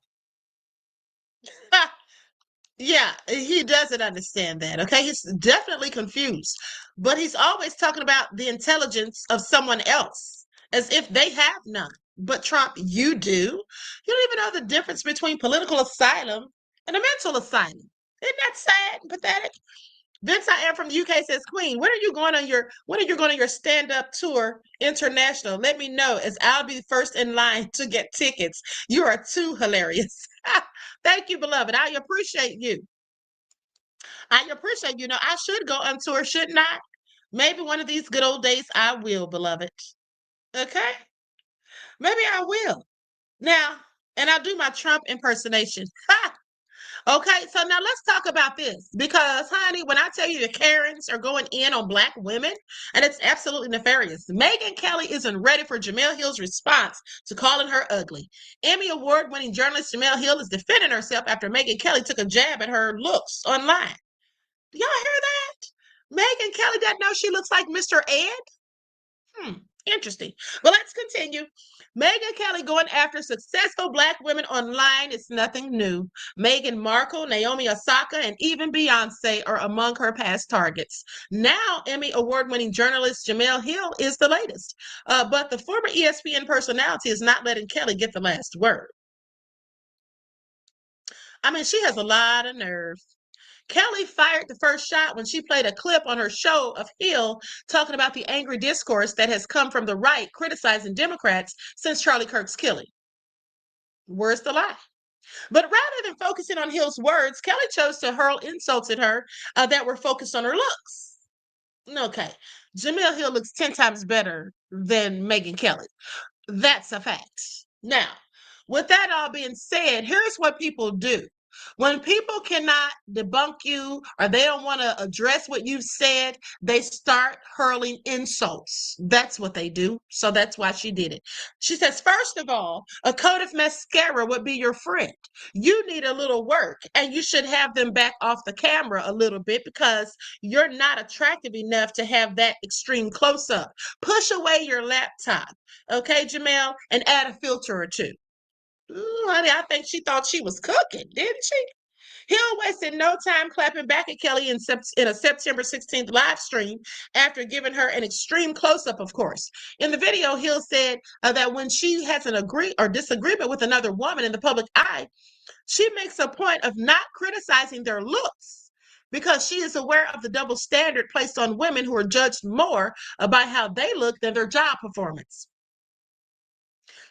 Yeah, he doesn't understand that. Okay, he's definitely confused, but he's always talking about the intelligence of someone else as if they have none. But Trump, you do. You don't even know the difference between political asylum and a mental asylum. Isn't that sad and pathetic? Vince, I am from the UK, says, "Queen, when are you going on your stand-up tour international? Let me know, as I'll be first in line to get tickets. You are too hilarious." Thank you, beloved. I appreciate you. I appreciate you. I should go on tour, shouldn't I? Maybe one of these good old days I will, beloved. Okay? Maybe I will. Now, and I'll do my Trump impersonation. Ha! Okay, so now let's talk about this, because, honey, when I tell you the Karens are going in on Black women, and it's absolutely nefarious. Megyn Kelly isn't ready for Jemele Hill's response to calling her ugly. Emmy Award-winning journalist Jemele Hill is defending herself after Megyn Kelly took a jab at her looks online. Do y'all hear that? Megyn Kelly doesn't know she looks like Mr. Ed? Interesting. But let's continue. Megyn Kelly going after successful Black women online is nothing new. Meghan Markle, Naomi Osaka, and even Beyonce are among her past targets. Now, Emmy award-winning journalist Jemele Hill is the latest. But the former ESPN personality is not letting Kelly get the last word. I mean, she has a lot of nerve. Kelly fired the first shot when she played a clip on her show of Hill talking about the angry discourse that has come from the right criticizing Democrats since Charlie Kirk's killing. Where's the lie? But rather than focusing on Hill's words, Kelly chose to hurl insults at her that were focused on her looks. Okay, Jemele Hill looks 10 times better than Megyn Kelly. That's a fact. Now, with that all being said, here's what people do. When people cannot debunk you or they don't want to address what you've said, they start hurling insults. That's what they do. So that's why she did it. She says, first of all, a coat of mascara would be your friend. You need a little work and you should have them back off the camera a little bit because you're not attractive enough to have that extreme close-up. Push away your laptop, okay, Jemele, and add a filter or two. Ooh, honey, I think she thought she was cooking, didn't she? Hill wasted no time clapping back at Kelly in a September 16th live stream after giving her an extreme close-up, of course. In the video, Hill said that when she has an disagreement with another woman in the public eye, she makes a point of not criticizing their looks because she is aware of the double standard placed on women who are judged more by how they look than their job performance.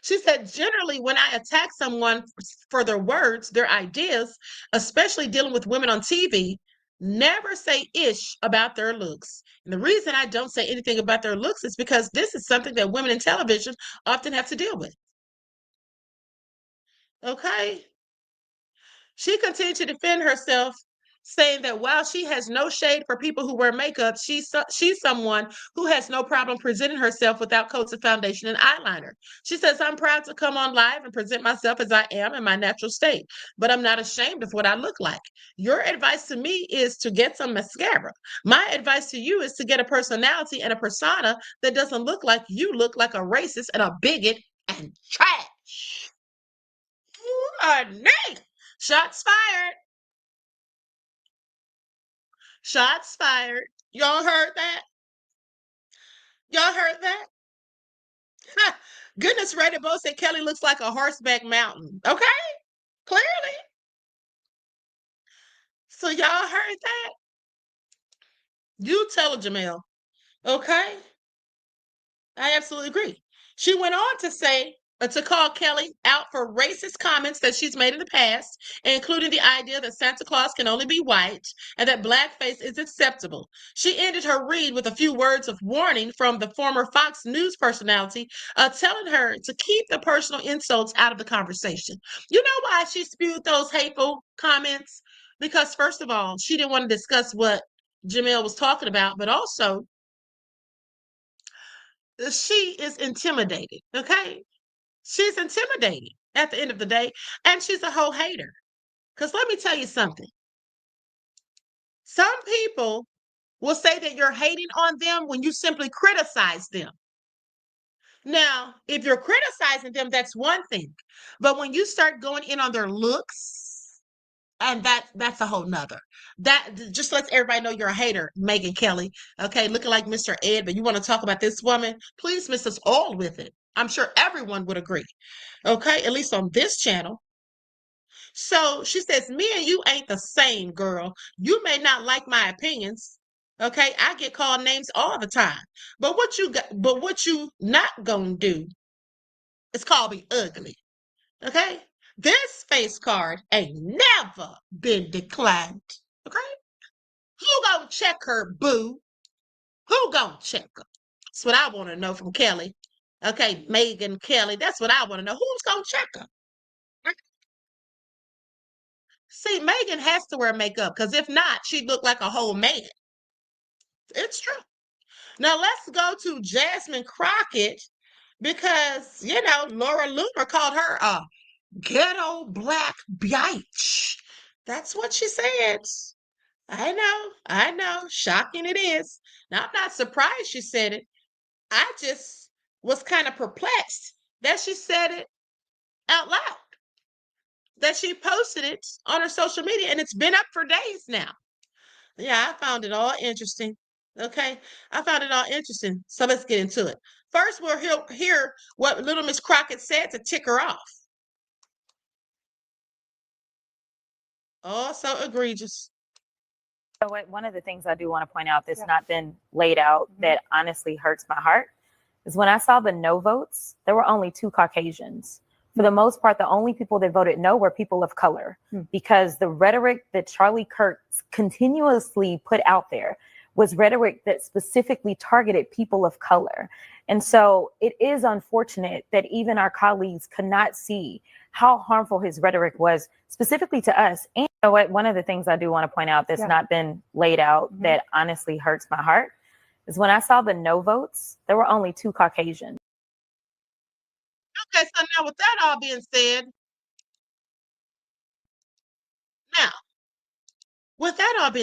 She said, generally, when I attack someone for their words, their ideas, especially dealing with women on TV, never say ish about their looks. And the reason I don't say anything about their looks is because this is something that women in television often have to deal with. Okay? She continued to defend herself, saying that while she has no shade for people who wear makeup, she's someone who has no problem presenting herself without coats of foundation and eyeliner. She says, I'm proud to come on live and present myself as I am in my natural state, but I'm not ashamed of what I look like. Your advice to me is to get some mascara. My advice to you is to get a personality and a persona that doesn't look like you look like a racist and a bigot and trash. Nay. Shots fired. Shots fired. Y'all heard that? Y'all heard that? Goodness, Reddit Bo said Kelly looks like a horseback mountain. Okay? Clearly. So y'all heard that? You tell her, Jemele. Okay? I absolutely agree. She went on to say, to call Kelly out for racist comments that she's made in the past, including the idea that Santa Claus can only be white and that blackface is acceptable. She ended her read with a few words of warning from the former Fox News personality, telling her to keep the personal insults out of the conversation. You know why she spewed those hateful comments? Because first of all, she didn't want to discuss what Jemele was talking about, but also she is intimidated, okay? She's intimidating at the end of the day, and she's a whole hater. Because let me tell you something. Some people will say that you're hating on them when you simply criticize them. Now, if you're criticizing them, that's one thing. But when you start going in on their looks, and that's a whole nother. That just lets everybody know you're a hater, Megyn Kelly. Okay, looking like Mr. Ed, but you want to talk about this woman? Please miss us all with it. I'm sure everyone would agree. Okay, at least on this channel. So she says, me and you ain't the same, girl. You may not like my opinions. Okay, I get called names all the time. But what you not gonna do is call me ugly. Okay? This face card ain't never been declined. Okay? Who gonna check her, boo? Who gonna check her? That's what I want to know from Kelly. Okay, Megyn Kelly. That's what I want to know. Who's gonna check her? See, Megyn has to wear makeup because if not, she'd look like a whole man. It's true. Now let's go to Jasmine Crockett because, Laura Loomer called her a ghetto black bitch. That's what she said. I know. Shocking it is. Now, I'm not surprised she said it. I just was kind of perplexed that she said it out loud, that she posted it on her social media, and it's been up for days now. Yeah, I found it all interesting. Okay, I found it all interesting. So let's get into it. First, we'll hear what Little Miss Crockett said to tick her off. Oh, so egregious. So one of the things I do want to point out that's not been laid out that honestly hurts my heart is when I saw the no votes, there were only 2 Caucasians. For the most part, the only people that voted no were people of color, because the rhetoric that Charlie Kirk continuously put out there was rhetoric that specifically targeted people of color. And so it is unfortunate that even our colleagues could not see how harmful his rhetoric was specifically to us. And you know what? One of the things I do want to point out that's not been laid out that honestly hurts my heart is when I saw the no votes, there were only 2 Caucasians. Okay, so now with that all being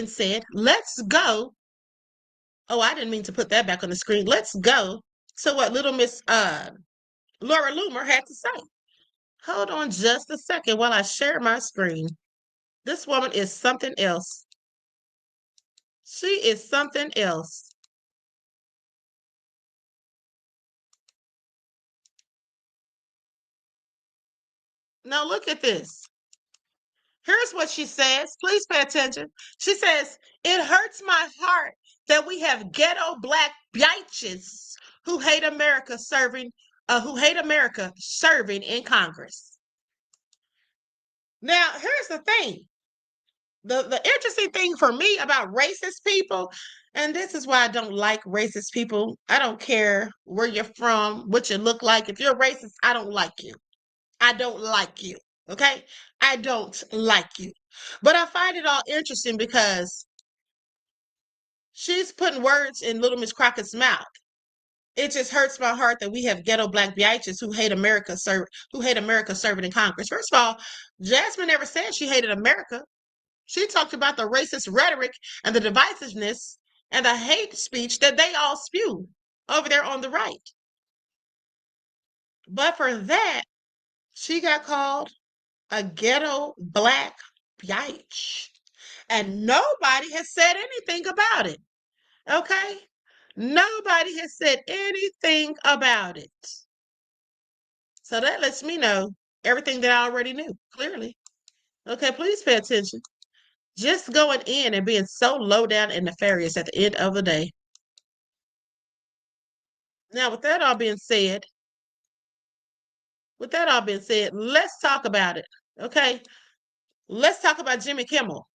said, let's go. Oh, I didn't mean to put that back on the screen. Let's go to what Little Miss Laura Loomer had to say. Hold on just a second while I share my screen. This woman is something else. She is something else. Now look at this. Here's what she says. Please pay attention. She says, "It hurts my heart that we have ghetto black bitches who hate America serving in Congress." Now, here's the thing. The interesting thing for me about racist people, and this is why I don't like racist people. I don't care where you're from, what you look like. If you're racist, I don't like you. I don't like you. Okay? I don't like you. But I find it all interesting because she's putting words in Little Miss Crockett's mouth. It just hurts my heart that we have ghetto black bitches who hate America serving in Congress. First of all, Jasmine never said she hated America. She talked about the racist rhetoric and the divisiveness and the hate speech that they all spew over there on the right. But for that, she got called a ghetto black bitch. And nobody has said anything about it. Okay? Nobody has said anything about it. So that lets me know everything that I already knew, clearly. Okay, please pay attention. Just going in and being so low down and nefarious at the end of the day. Now, with that all being said, let's talk about it. Okay? Let's talk about Jimmy Kimmel.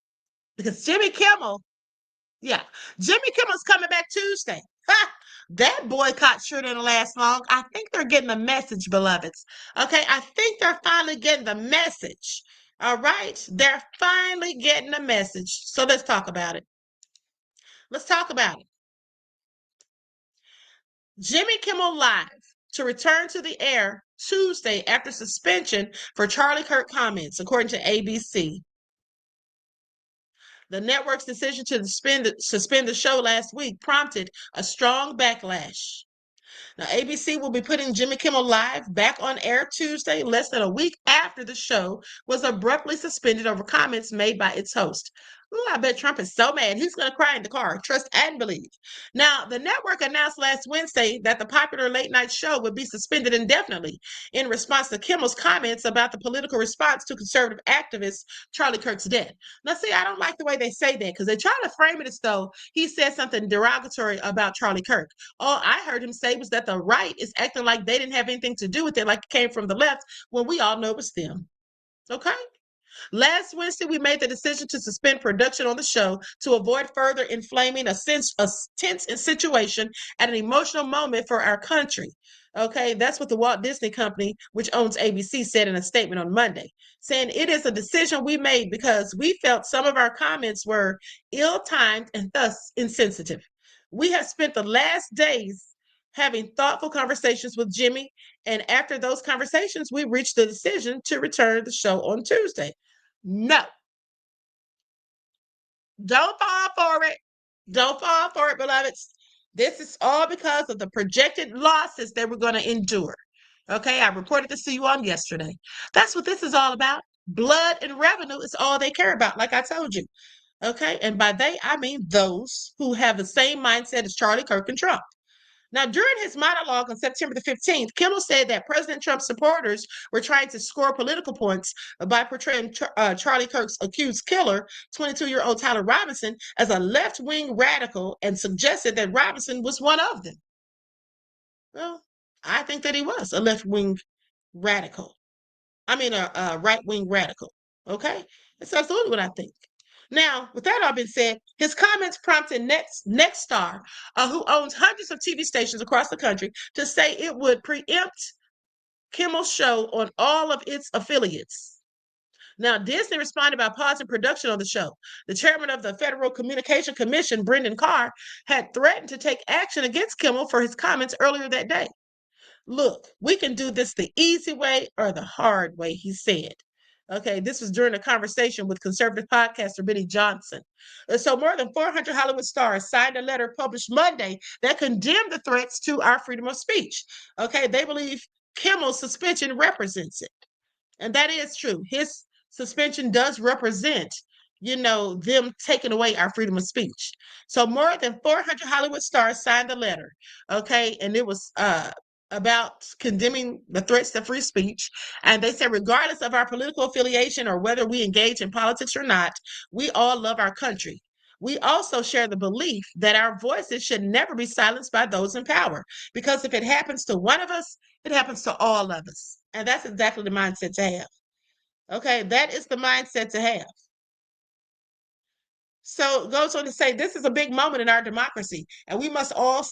Because Jimmy Kimmel's coming back Tuesday. Ha! That boycott sure didn't last long. I think they're getting the message, beloveds. Okay, I think they're finally getting the message. All right, they're finally getting the message. So let's talk about it. Jimmy Kimmel Live to return to the air Tuesday after suspension for Charlie Kirk comments, according to ABC. The network's decision to suspend the show last week prompted a strong backlash. Now, ABC will be putting Jimmy Kimmel Live back on air Tuesday, less than a week after the show was abruptly suspended over comments made by its host. Ooh, I bet Trump is so mad. He's going to cry in the car. Trust and believe. Now, the network announced last Wednesday that the popular late night show would be suspended indefinitely in response to Kimmel's comments about the political response to conservative activist Charlie Kirk's death. Now, see, I don't like the way they say that because they try to frame it as though he said something derogatory about Charlie Kirk. All I heard him say was that the right is acting like they didn't have anything to do with it, like it came from the left, when we all know it was them. Okay? Last Wednesday, we made the decision to suspend production on the show to avoid further inflaming a tense situation at an emotional moment for our country. Okay, that's what the Walt Disney Company, which owns ABC, said in a statement on Monday, saying it is a decision we made because we felt some of our comments were ill-timed and thus insensitive. We have spent the last days having thoughtful conversations with Jimmy, and after those conversations, we reached the decision to return the show on Tuesday. No. Don't fall for it. Don't fall for it, beloveds. This is all because of the projected losses they were going to endure. Okay, I reported this to you on yesterday. That's what this is all about. Blood and revenue is all they care about, like I told you. Okay, and by they, I mean those who have the same mindset as Charlie, Kirk, and Trump. Now, during his monologue on September the 15th, Kimmel said that President Trump's supporters were trying to score political points by portraying Charlie Kirk's accused killer, 22-year-old Tyler Robinson, as a left-wing radical and suggested that Robinson was one of them. Well, I think that he was a left-wing radical. I mean, a right-wing radical. Okay? That's absolutely what I think. Now, with that all being said, his comments prompted Nexstar, who owns hundreds of TV stations across the country, to say it would preempt Kimmel's show on all of its affiliates. Now, Disney responded by pausing production on the show. The chairman of the Federal Communication Commission, Brendan Carr, had threatened to take action against Kimmel for his comments earlier that day. Look, we can do this the easy way or the hard way, he said. Okay, this was during a conversation with conservative podcaster Benny Johnson. So more than 400 Hollywood stars signed a letter published Monday that condemned the threats to our freedom of speech. Okay, they believe Kimmel's suspension represents it. And that is true. His suspension does represent, them taking away our freedom of speech. So more than 400 Hollywood stars signed the letter. Okay, and it was about condemning the threats to free speech. And they said, regardless of our political affiliation or whether we engage in politics or not, we all love our country. We also share the belief that our voices should never be silenced by those in power, because if it happens to one of us, it happens to all of us. And that's exactly the mindset to have. Okay, that is the mindset to have. So it goes on to say, this is a big moment in our democracy, and we must all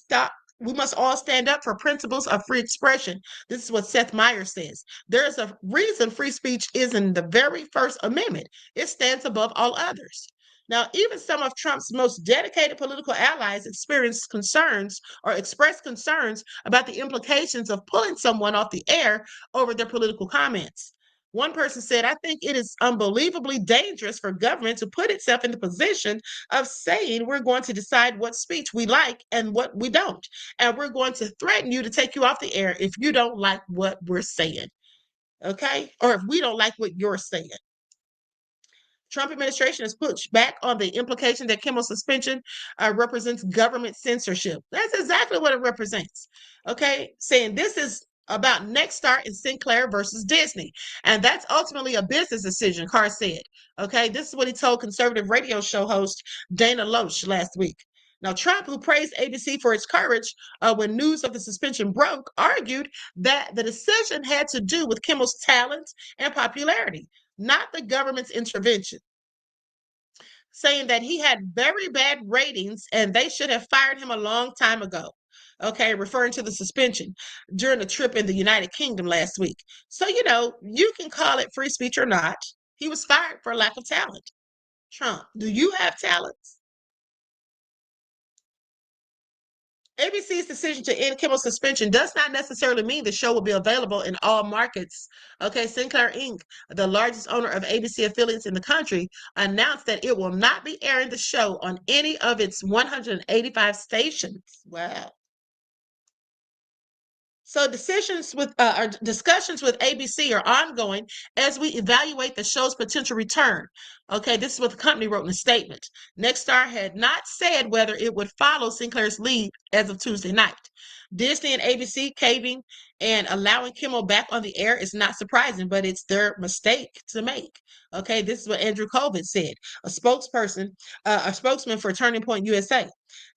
stand up for principles of free expression. This is what Seth Meyers says. There's a reason free speech is in the very First Amendment. It stands above all others. Now, even some of Trump's most dedicated political allies express concerns about the implications of pulling someone off the air over their political comments. One person said, I think it is unbelievably dangerous for government to put itself in the position of saying we're going to decide what speech we like and what we don't. And we're going to threaten you to take you off the air if you don't like what we're saying. Okay? Or if we don't like what you're saying. Trump administration has pushed back on the implication that Kimmel's suspension represents government censorship. That's exactly what it represents. Okay? Saying this is about Nexstar and Sinclair versus Disney. And that's ultimately a business decision, Carr said. Okay, this is what he told conservative radio show host Dana Loesch last week. Now, Trump, who praised ABC for its courage when news of the suspension broke, argued that the decision had to do with Kimmel's talent and popularity, not the government's intervention, saying that he had very bad ratings and they should have fired him a long time ago. Okay, referring to the suspension during a trip in the United Kingdom last week. So, you can call it free speech or not. He was fired for lack of talent. Trump, do you have talents? ABC's decision to end Kimmel's suspension does not necessarily mean the show will be available in all markets. Okay, Sinclair Inc., the largest owner of ABC affiliates in the country, announced that it will not be airing the show on any of its 185 stations. Wow. So discussions with ABC are ongoing as we evaluate the show's potential return. Okay, this is what the company wrote in a statement. Nexstar had not said whether it would follow Sinclair's lead as of Tuesday night. Disney and ABC caving and allowing Kimmel back on the air is not surprising, but it's their mistake to make. Okay, this is what Andrew Colvin said, a spokesman for Turning Point USA.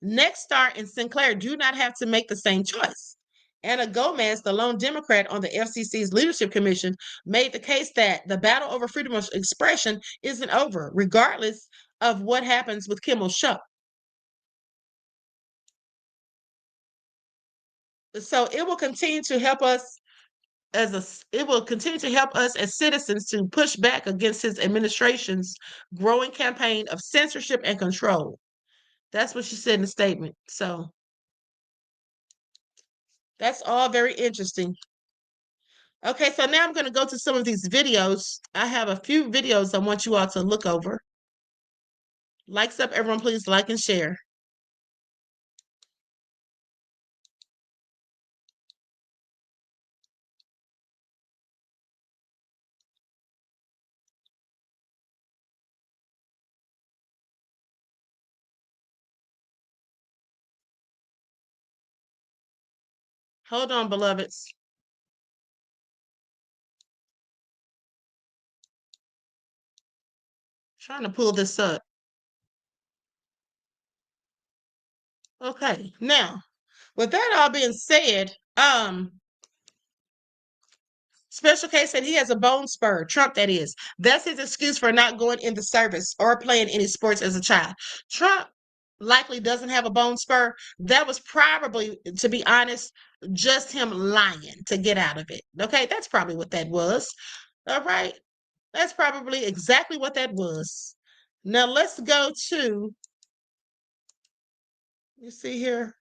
Nexstar and Sinclair do not have to make the same choice. Anna Gomez, the lone Democrat on the FCC's Leadership Commission, made the case that the battle over freedom of expression isn't over, regardless of what happens with Kimmel's show. So it will continue to help us as citizens to push back against his administration's growing campaign of censorship and control. That's what she said in the statement. So that's all very interesting. Okay, so now I'm going to go to some of these videos. I have a few videos I want you all to look over. Likes up, everyone, please like and share. Hold on, beloveds. Trying to pull this up. Okay, now, with that all being said, Special K said he has a bone spur. Trump, that is. That's his excuse for not going in the service or playing any sports as a child. Trump likely doesn't have a bone spur. That was probably, to be honest, just him lying to get out of it. Okay, that's probably what that was. All right, that's probably exactly what that was. Now let's go to, you see here.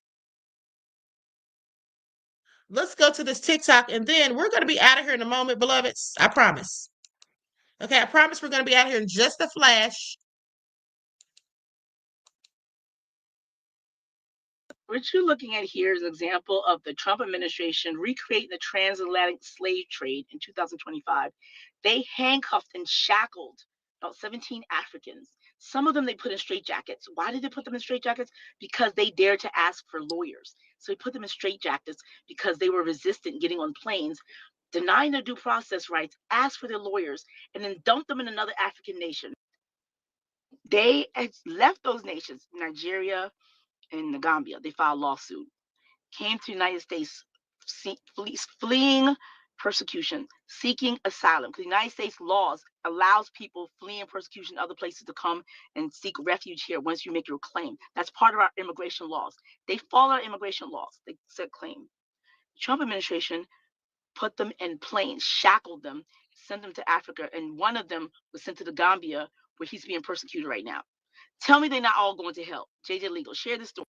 Let's go to this TikTok, and then we're going to be out of here in a moment, beloveds. I promise. Okay, I promise we're going to be out here in just a flash. What you're looking at here is an example of the Trump administration recreating the transatlantic slave trade in 2025. They handcuffed and shackled about 17 Africans. Some of them they put in straitjackets. Why did they put them in straitjackets? Because they dared to ask for lawyers. So they put them in straitjackets because they were resistant getting on planes, denying their due process rights, asked for their lawyers, and then dumped them in another African nation. They had left those nations, Nigeria, in the Gambia. They filed a lawsuit, came to the United States fleeing persecution, seeking asylum, because the United States laws allows people fleeing persecution other places to come and seek refuge here once you make your claim. That's part of our immigration laws. They follow our immigration laws. They set claim. The Trump administration put them in planes, shackled them, sent them to Africa, and one of them was sent to the Gambia, where he's being persecuted right now. Tell me they're not all going to hell. JJ Legal, share this story.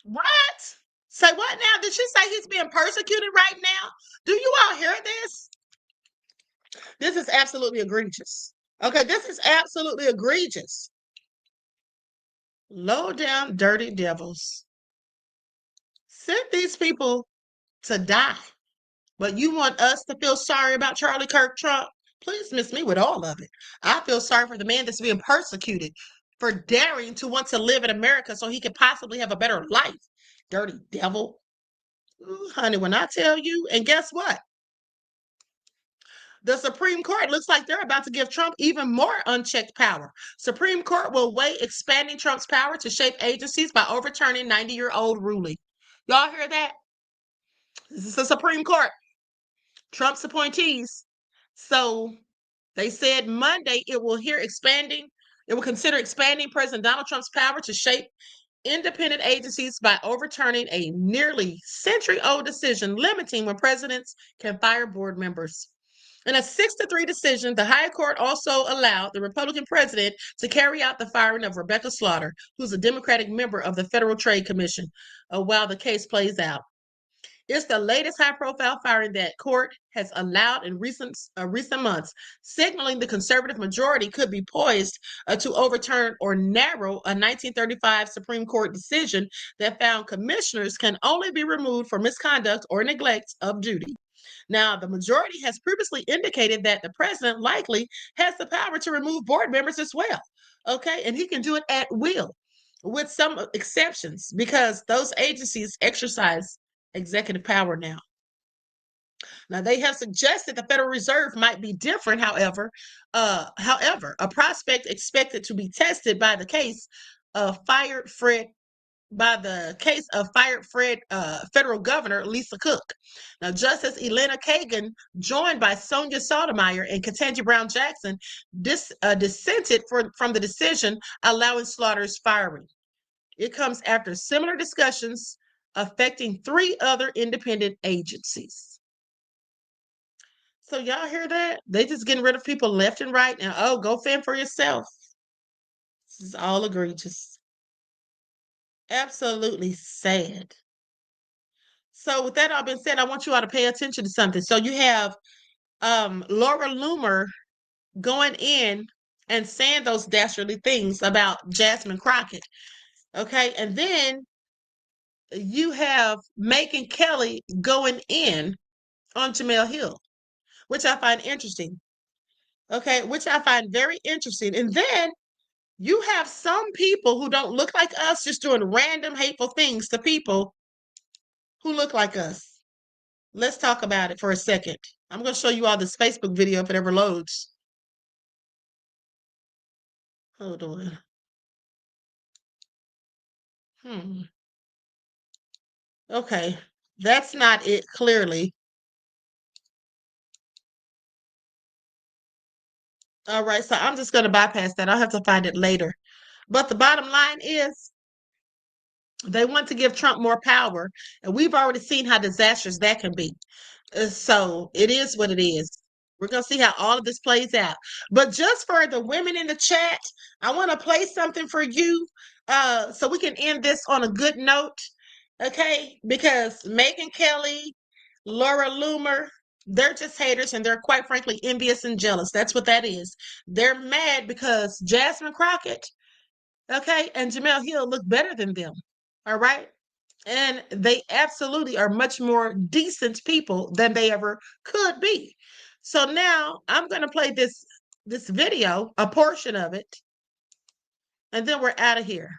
What? Say what now? Did she say he's being persecuted right now? Do you all hear this? This is absolutely egregious. Okay, this is absolutely egregious. Low down, dirty devils. Send these people to die. But you want us to feel sorry about Charlie Kirk Trump? Please miss me with all of it. I feel sorry for the man that's being persecuted for daring to want to live in America so he could possibly have a better life. Dirty devil. Ooh, honey, when I tell you, and guess what? The Supreme Court looks like they're about to give Trump even more unchecked power. Supreme Court will weigh expanding Trump's power to shape agencies by overturning 90-year-old ruling. Y'all hear that? This is the Supreme Court. Trump's appointees. So they said Monday it will consider expanding President Donald Trump's power to shape independent agencies by overturning a nearly century-old decision limiting when presidents can fire board members. In a 6-3 decision, the High Court also allowed the Republican president to carry out the firing of Rebecca Slaughter, who's a Democratic member of the Federal Trade Commission, while the case plays out. It's the latest high-profile firing that court has allowed in recent months, signaling the conservative majority could be poised to overturn or narrow a 1935 Supreme Court decision that found commissioners can only be removed for misconduct or neglect of duty. Now, the majority has previously indicated that the president likely has the power to remove board members as well. Okay, and he can do it at will, with some exceptions, because those agencies exercise executive power now. Now, they have suggested the Federal Reserve might be different, however, a prospect expected to be tested by the case of fired federal governor Lisa Cook. Now, Justice Elena Kagan, joined by Sonia Sotomayor and Ketanji Brown Jackson, dissented from the decision allowing Slaughter's firing. It comes after similar discussions affecting 3 other independent agencies. So y'all hear that? They just getting rid of people left and right. And go fend for yourself. This is all egregious. Absolutely sad. So with that all being said, I want you all to pay attention to something. So you have Laura Loomer going in and saying those dastardly things about Jasmine Crockett. Okay, and then you have Megyn Kelly going in on Jemele Hill, which I find interesting. Okay, which I find very interesting. And then you have some people who don't look like us just doing random hateful things to people who look like us. Let's talk about it for a second. I'm going to show you all this Facebook video if it ever loads. Hold on. Okay, that's not it clearly. All right, so I'm just going to bypass that. I'll have to find it later. But the bottom line is they want to give Trump more power, and we've already seen how disastrous that can be. So it is what it is. We're going to see how all of this plays out. But just for the women in the chat, I want to play something for you so we can end this on a good note. Okay? Because Megyn Kelly, Laura Loomer, they're just haters and they're quite frankly envious and jealous. That's what that is. They're mad because Jasmine Crockett, okay, and Jamel Hill look better than them. All right? And they absolutely are much more decent people than they ever could be. So now I'm going to play this video, a portion of it, and then we're out of here.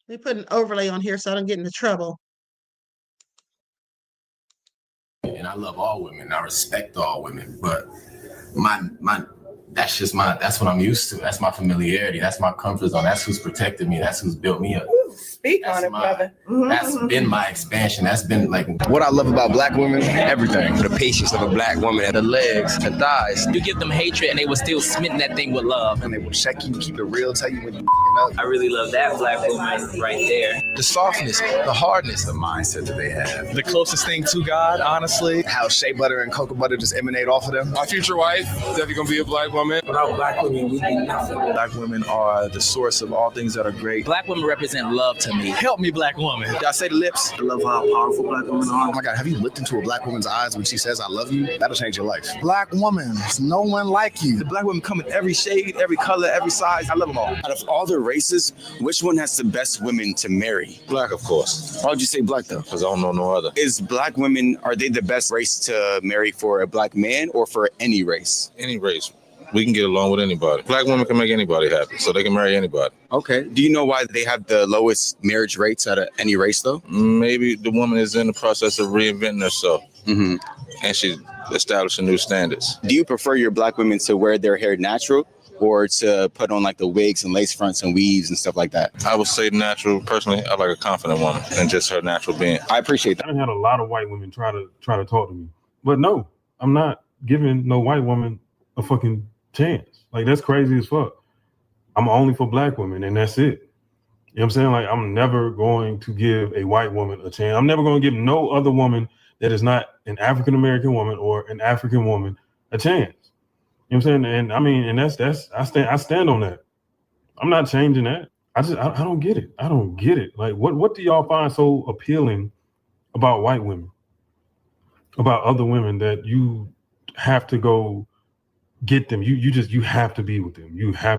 Let me put an overlay on here so I don't get into trouble. And I love all women. I respect all women, but that's what I'm used to. That's my familiarity. That's my comfort zone. That's who's protected me. That's who's built me up. Speak on it, brother. That's been my expansion. That's been like what I love about black women, everything. The patience of a black woman, the legs, the thighs. You give them hatred and they will still smitten that thing with love. And they will check you, keep it real, tell you when you up. I really love that black woman right there. The softness, the hardness, the mindset that they have. The closest thing to God, honestly. How shea butter and cocoa butter just emanate off of them. My future wife is definitely gonna be a black woman. Without black women, we do nothing. Black women are the source of all things that are great. Black women represent love to me. Help me, black woman. Did I say the lips? I love how powerful black women are. Oh my God, have you looked into a black woman's eyes when she says, I love you? That'll change your life. Black woman, no one like you. The black women come in every shade, every color, every size. I love them all. Out of all the races, which one has the best women to marry? Black, of course. Why would you say black though? Because I don't know no other. Is black women, are they the best race to marry for a black man or for any race? Any race. We can get along with anybody. Black women can make anybody happy, so they can marry anybody. Okay. Do you know why they have the lowest marriage rates out of any race, though? Maybe the woman is in the process of reinventing herself, and she's establishing new standards. Do you prefer your black women to wear their hair natural or to put on like the wigs and lace fronts and weaves and stuff like that? I would say natural. Personally, I like a confident woman and just her natural being. I appreciate that. I had a lot of white women try to talk to me, but no, I'm not giving no white woman a fucking chance. Like, that's crazy as fuck. I'm only for black women and that's it. You know what I'm saying? Like, I'm never going to give a white woman a chance. I'm never going to give no other woman that is not an African-American woman or an African woman a chance. You know what I'm saying? And I mean, and that's I stand on that. I'm not changing that. I don't get it. I don't get it. Like, what do y'all find so appealing about white women? About other women that you have to go get them. You have to be with them. You have.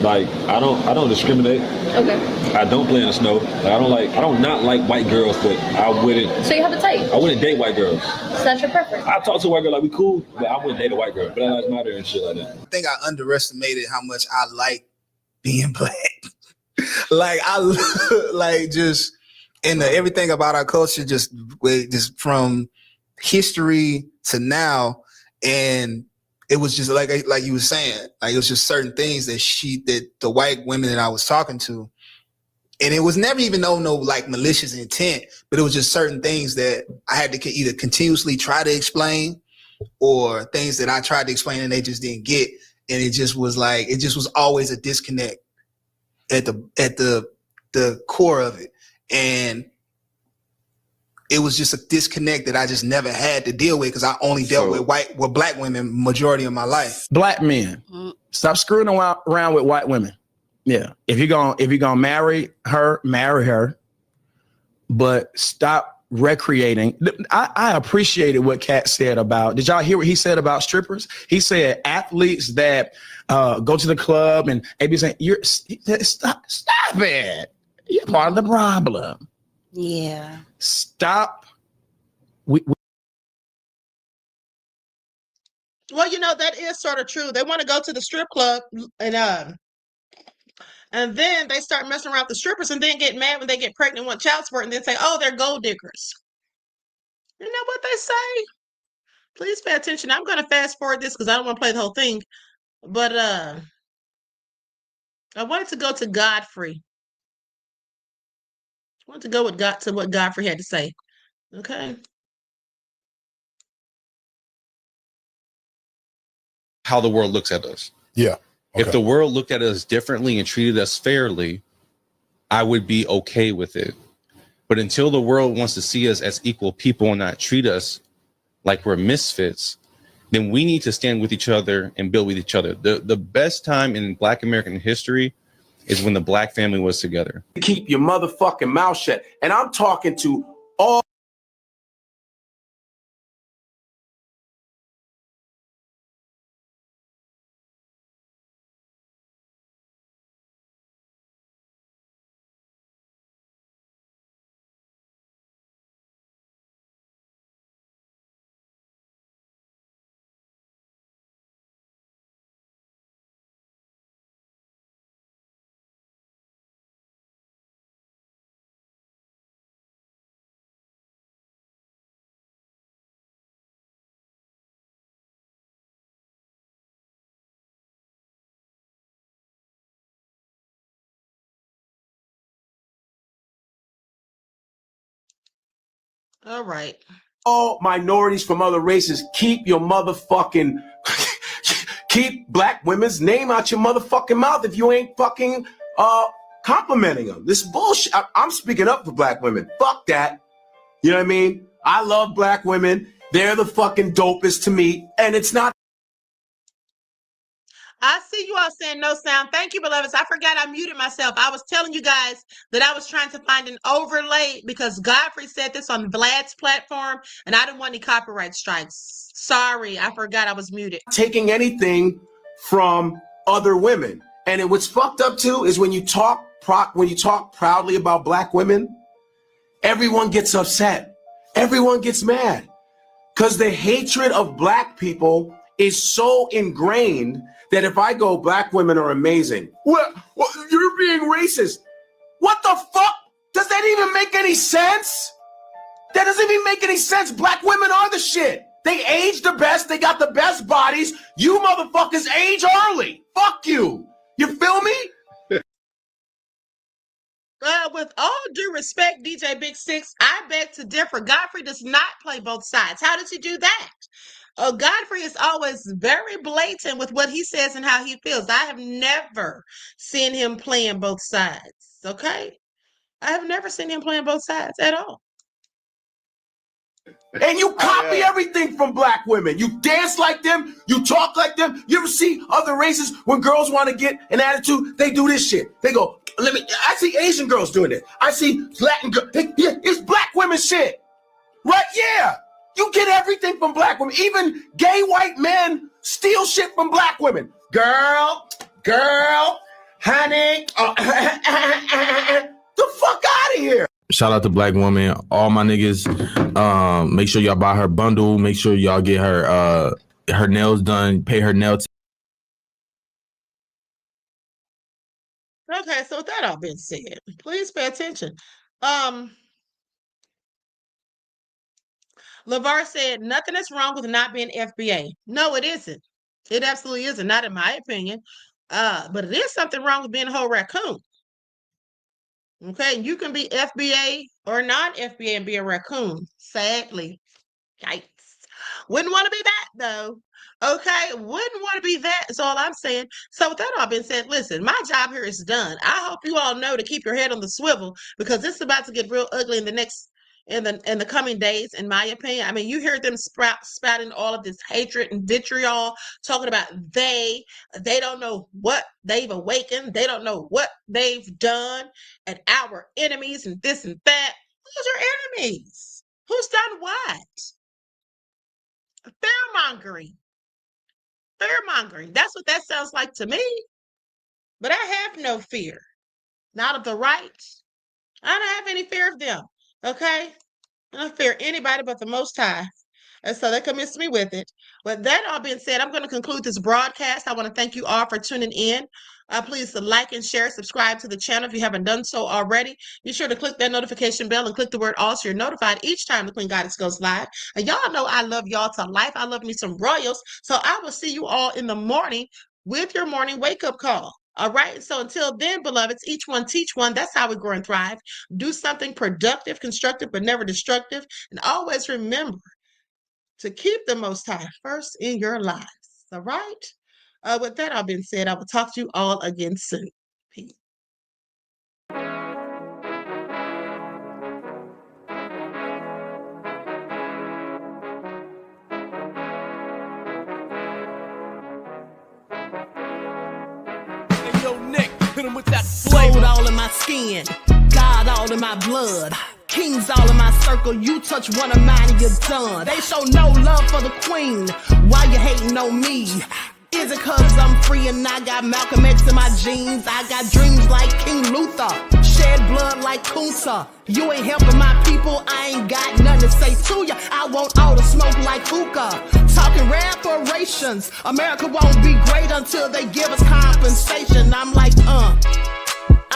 Like, I don't discriminate. Okay. I don't play in the snow. I don't not like white girls, but I wouldn't. So you have a type? I wouldn't date white girls. So that's your preference? I talk to a white girl like we cool, but I wouldn't date a white girl. Black Lives Matter and shit like that. I think I underestimated how much I like being black. Like, I like just. And everything about our culture, just from history to now, and it was just like you were saying, like it was just certain things that the white women that I was talking to, and it was never even no like malicious intent, but it was just certain things that I had to either continuously try to explain, or things that I tried to explain and they just didn't get, and it just was always a disconnect at the core of it. And it was just a disconnect that I just never had to deal with because I only dealt with black women majority of my life. Black men, stop screwing around with white women. Yeah, if you're gonna marry her, but stop recreating. I appreciated what Kat said about. Did y'all hear what he said about strippers? He said athletes that go to the club and they be saying, stop it. You're part of the problem. Yeah. Stop. Well, you know, that is sort of true. They want to go to the strip club and then they start messing around with the strippers and then get mad when they get pregnant and want child support and then say, oh, they're gold diggers. You know what they say? Please pay attention. I'm going to fast forward this because I don't want to play the whole thing. But I wanted to go to Godfrey. I wanted to go with to what Godfrey had to say. Okay. How the world looks at us. Yeah. If the world looked at us differently and treated us fairly, I would be okay with it. But until the world wants to see us as equal people and not treat us like we're misfits, then we need to stand with each other and build with each other. The best time in Black American history is when the Black family was together. Keep your motherfucking mouth shut. And I'm talking to all. All right. All minorities from other races, keep your motherfucking, keep Black women's name out your motherfucking mouth if you ain't fucking complimenting them. This bullshit. I'm speaking up for Black women. Fuck that. You know what I mean? I love Black women. They're the fucking dopest to me. And it's not. I see you all saying no sound. Thank you, beloveds. I forgot I muted myself. I was telling you guys that I was trying to find an overlay because Godfrey said this on Vlad's platform and I didn't want any copyright strikes. Sorry, I forgot I was muted. Taking anything from other women. And what's fucked up too is when you talk proudly about Black women, everyone gets upset. Everyone gets mad because the hatred of Black people is so ingrained that if I go, Black women are amazing. Well, you're being racist. What the fuck? Does that even make any sense? That doesn't even make any sense. Black women are the shit. They age the best. They got the best bodies. You motherfuckers age early. Fuck you. You feel me? With all due respect, DJ Big Six, I beg to differ. Godfrey does not play both sides. How does he do that? Godfrey is always very blatant with what he says and how he feels. I have never seen him playing both sides. Okay? I have never seen him playing both sides at all. And you copy everything from Black women. You dance like them. You talk like them. You ever see other races when girls want to get an attitude? They do this shit. They go, I see Asian girls doing it. I see Latin girls. It's Black women shit. Right? Yeah. You get everything from Black women. Even gay white men steal shit from Black women. Girl, honey. The fuck out of here. Shout out to Black woman, all my niggas. Make sure y'all buy her bundle. Make sure y'all get her nails done. Pay her nail. Okay, so with that all being said, please pay attention. LeVar said nothing is wrong with not being FBA. No, it isn't. It absolutely isn't. Not in my opinion. But it is something wrong with being a whole raccoon. Okay, you can be FBA or non-FBA and be a raccoon. Sadly, yikes. Wouldn't want to be that though. Okay, wouldn't want to be that. That's all I'm saying. So with that all being said, listen, my job here is done. I hope you all know to keep your head on the swivel because it's about to get real ugly in the coming days, in my opinion. I mean, you hear them spouting all of this hatred and vitriol, talking about they don't know what they've awakened, they don't know what they've done, and our enemies and this and that. Who's your enemies? Who's done what? Fear-mongering. That's what that sounds like to me. But I have no fear. Not of the right. I don't have any fear of them. Okay? I don't fear anybody but the Most High. And so they can miss me with it. But that all being said, I'm going to conclude this broadcast. I want to thank you all for tuning in. Please like and share, subscribe to the channel if you haven't done so already. Be sure to click that notification bell and click the word all so you're notified each time the Queen Goddess goes live. And y'all know I love y'all to life. I love me some royals. So I will see you all in the morning with your morning wake-up call. All right. So until then, beloveds, each one teach one. That's how we grow and thrive. Do something productive, constructive, but never destructive. And always remember to keep the Most High first in your lives. All right. With that all being said, I will talk to you all again soon. Peace. Gold all in my skin, God all in my blood. Kings all in my circle, you touch one of mine and you're done. They show no love for the queen, why you hating on me? Is it cause I'm free and I got Malcolm X in my jeans? I got dreams like King Luther, shed blood like Kunta. You ain't helping my people, I ain't got nothing to say to ya. I want all the smoke like hookah. Talking reparations, America won't be great until they give us compensation. I'm like,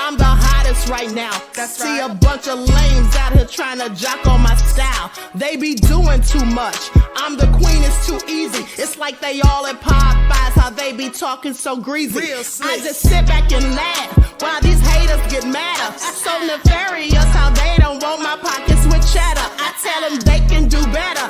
I'm the hottest right now. See a bunch of lames out here trying to jock on my style. They be doing too much. I'm the queen, it's too easy. It's like they all at Popeyes, how they be talking so greasy. I just sit back and laugh while these haters get madder. So nefarious how they don't want my pockets with cheddar. I tell them they can do better.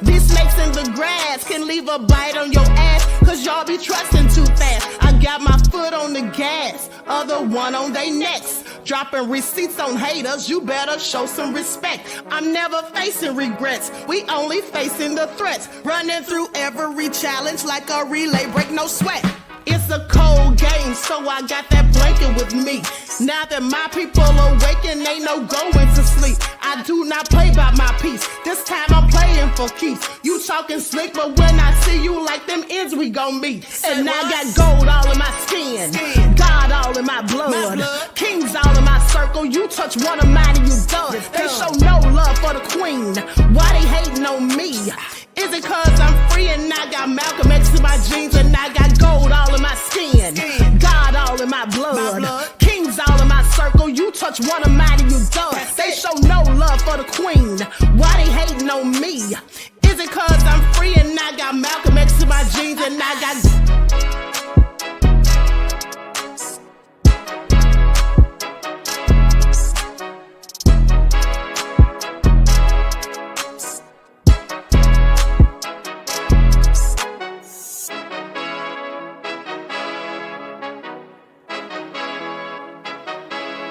These snakes in the grass can leave a bite on your ass, cause y'all be trusting too fast. I got my foot on the gas, other one on they necks. Dropping receipts on haters, you better show some respect. I'm never facing regrets, we only facing the threats. Running through every challenge like a relay, break no sweat. It's a cold game, so I got that blanket with me. Now that my people awaken, ain't no going to sleep. I do not play by my piece, this time I'm playing for keeps. You talking slick, but when I see you like them ends, we gon' meet. And I got gold all in my skin, God all in my blood. Kings all in my circle, you touch one of mine and you done. They show no love for the queen, why they hating on me? Is it cause I'm free and I got Malcolm X in my jeans and I got gold all in my skin, God all in my blood. Kings all in my circle, you touch one of mine and you done. They show no love for the queen, why they hating on me? Is it cause I'm free and I got Malcolm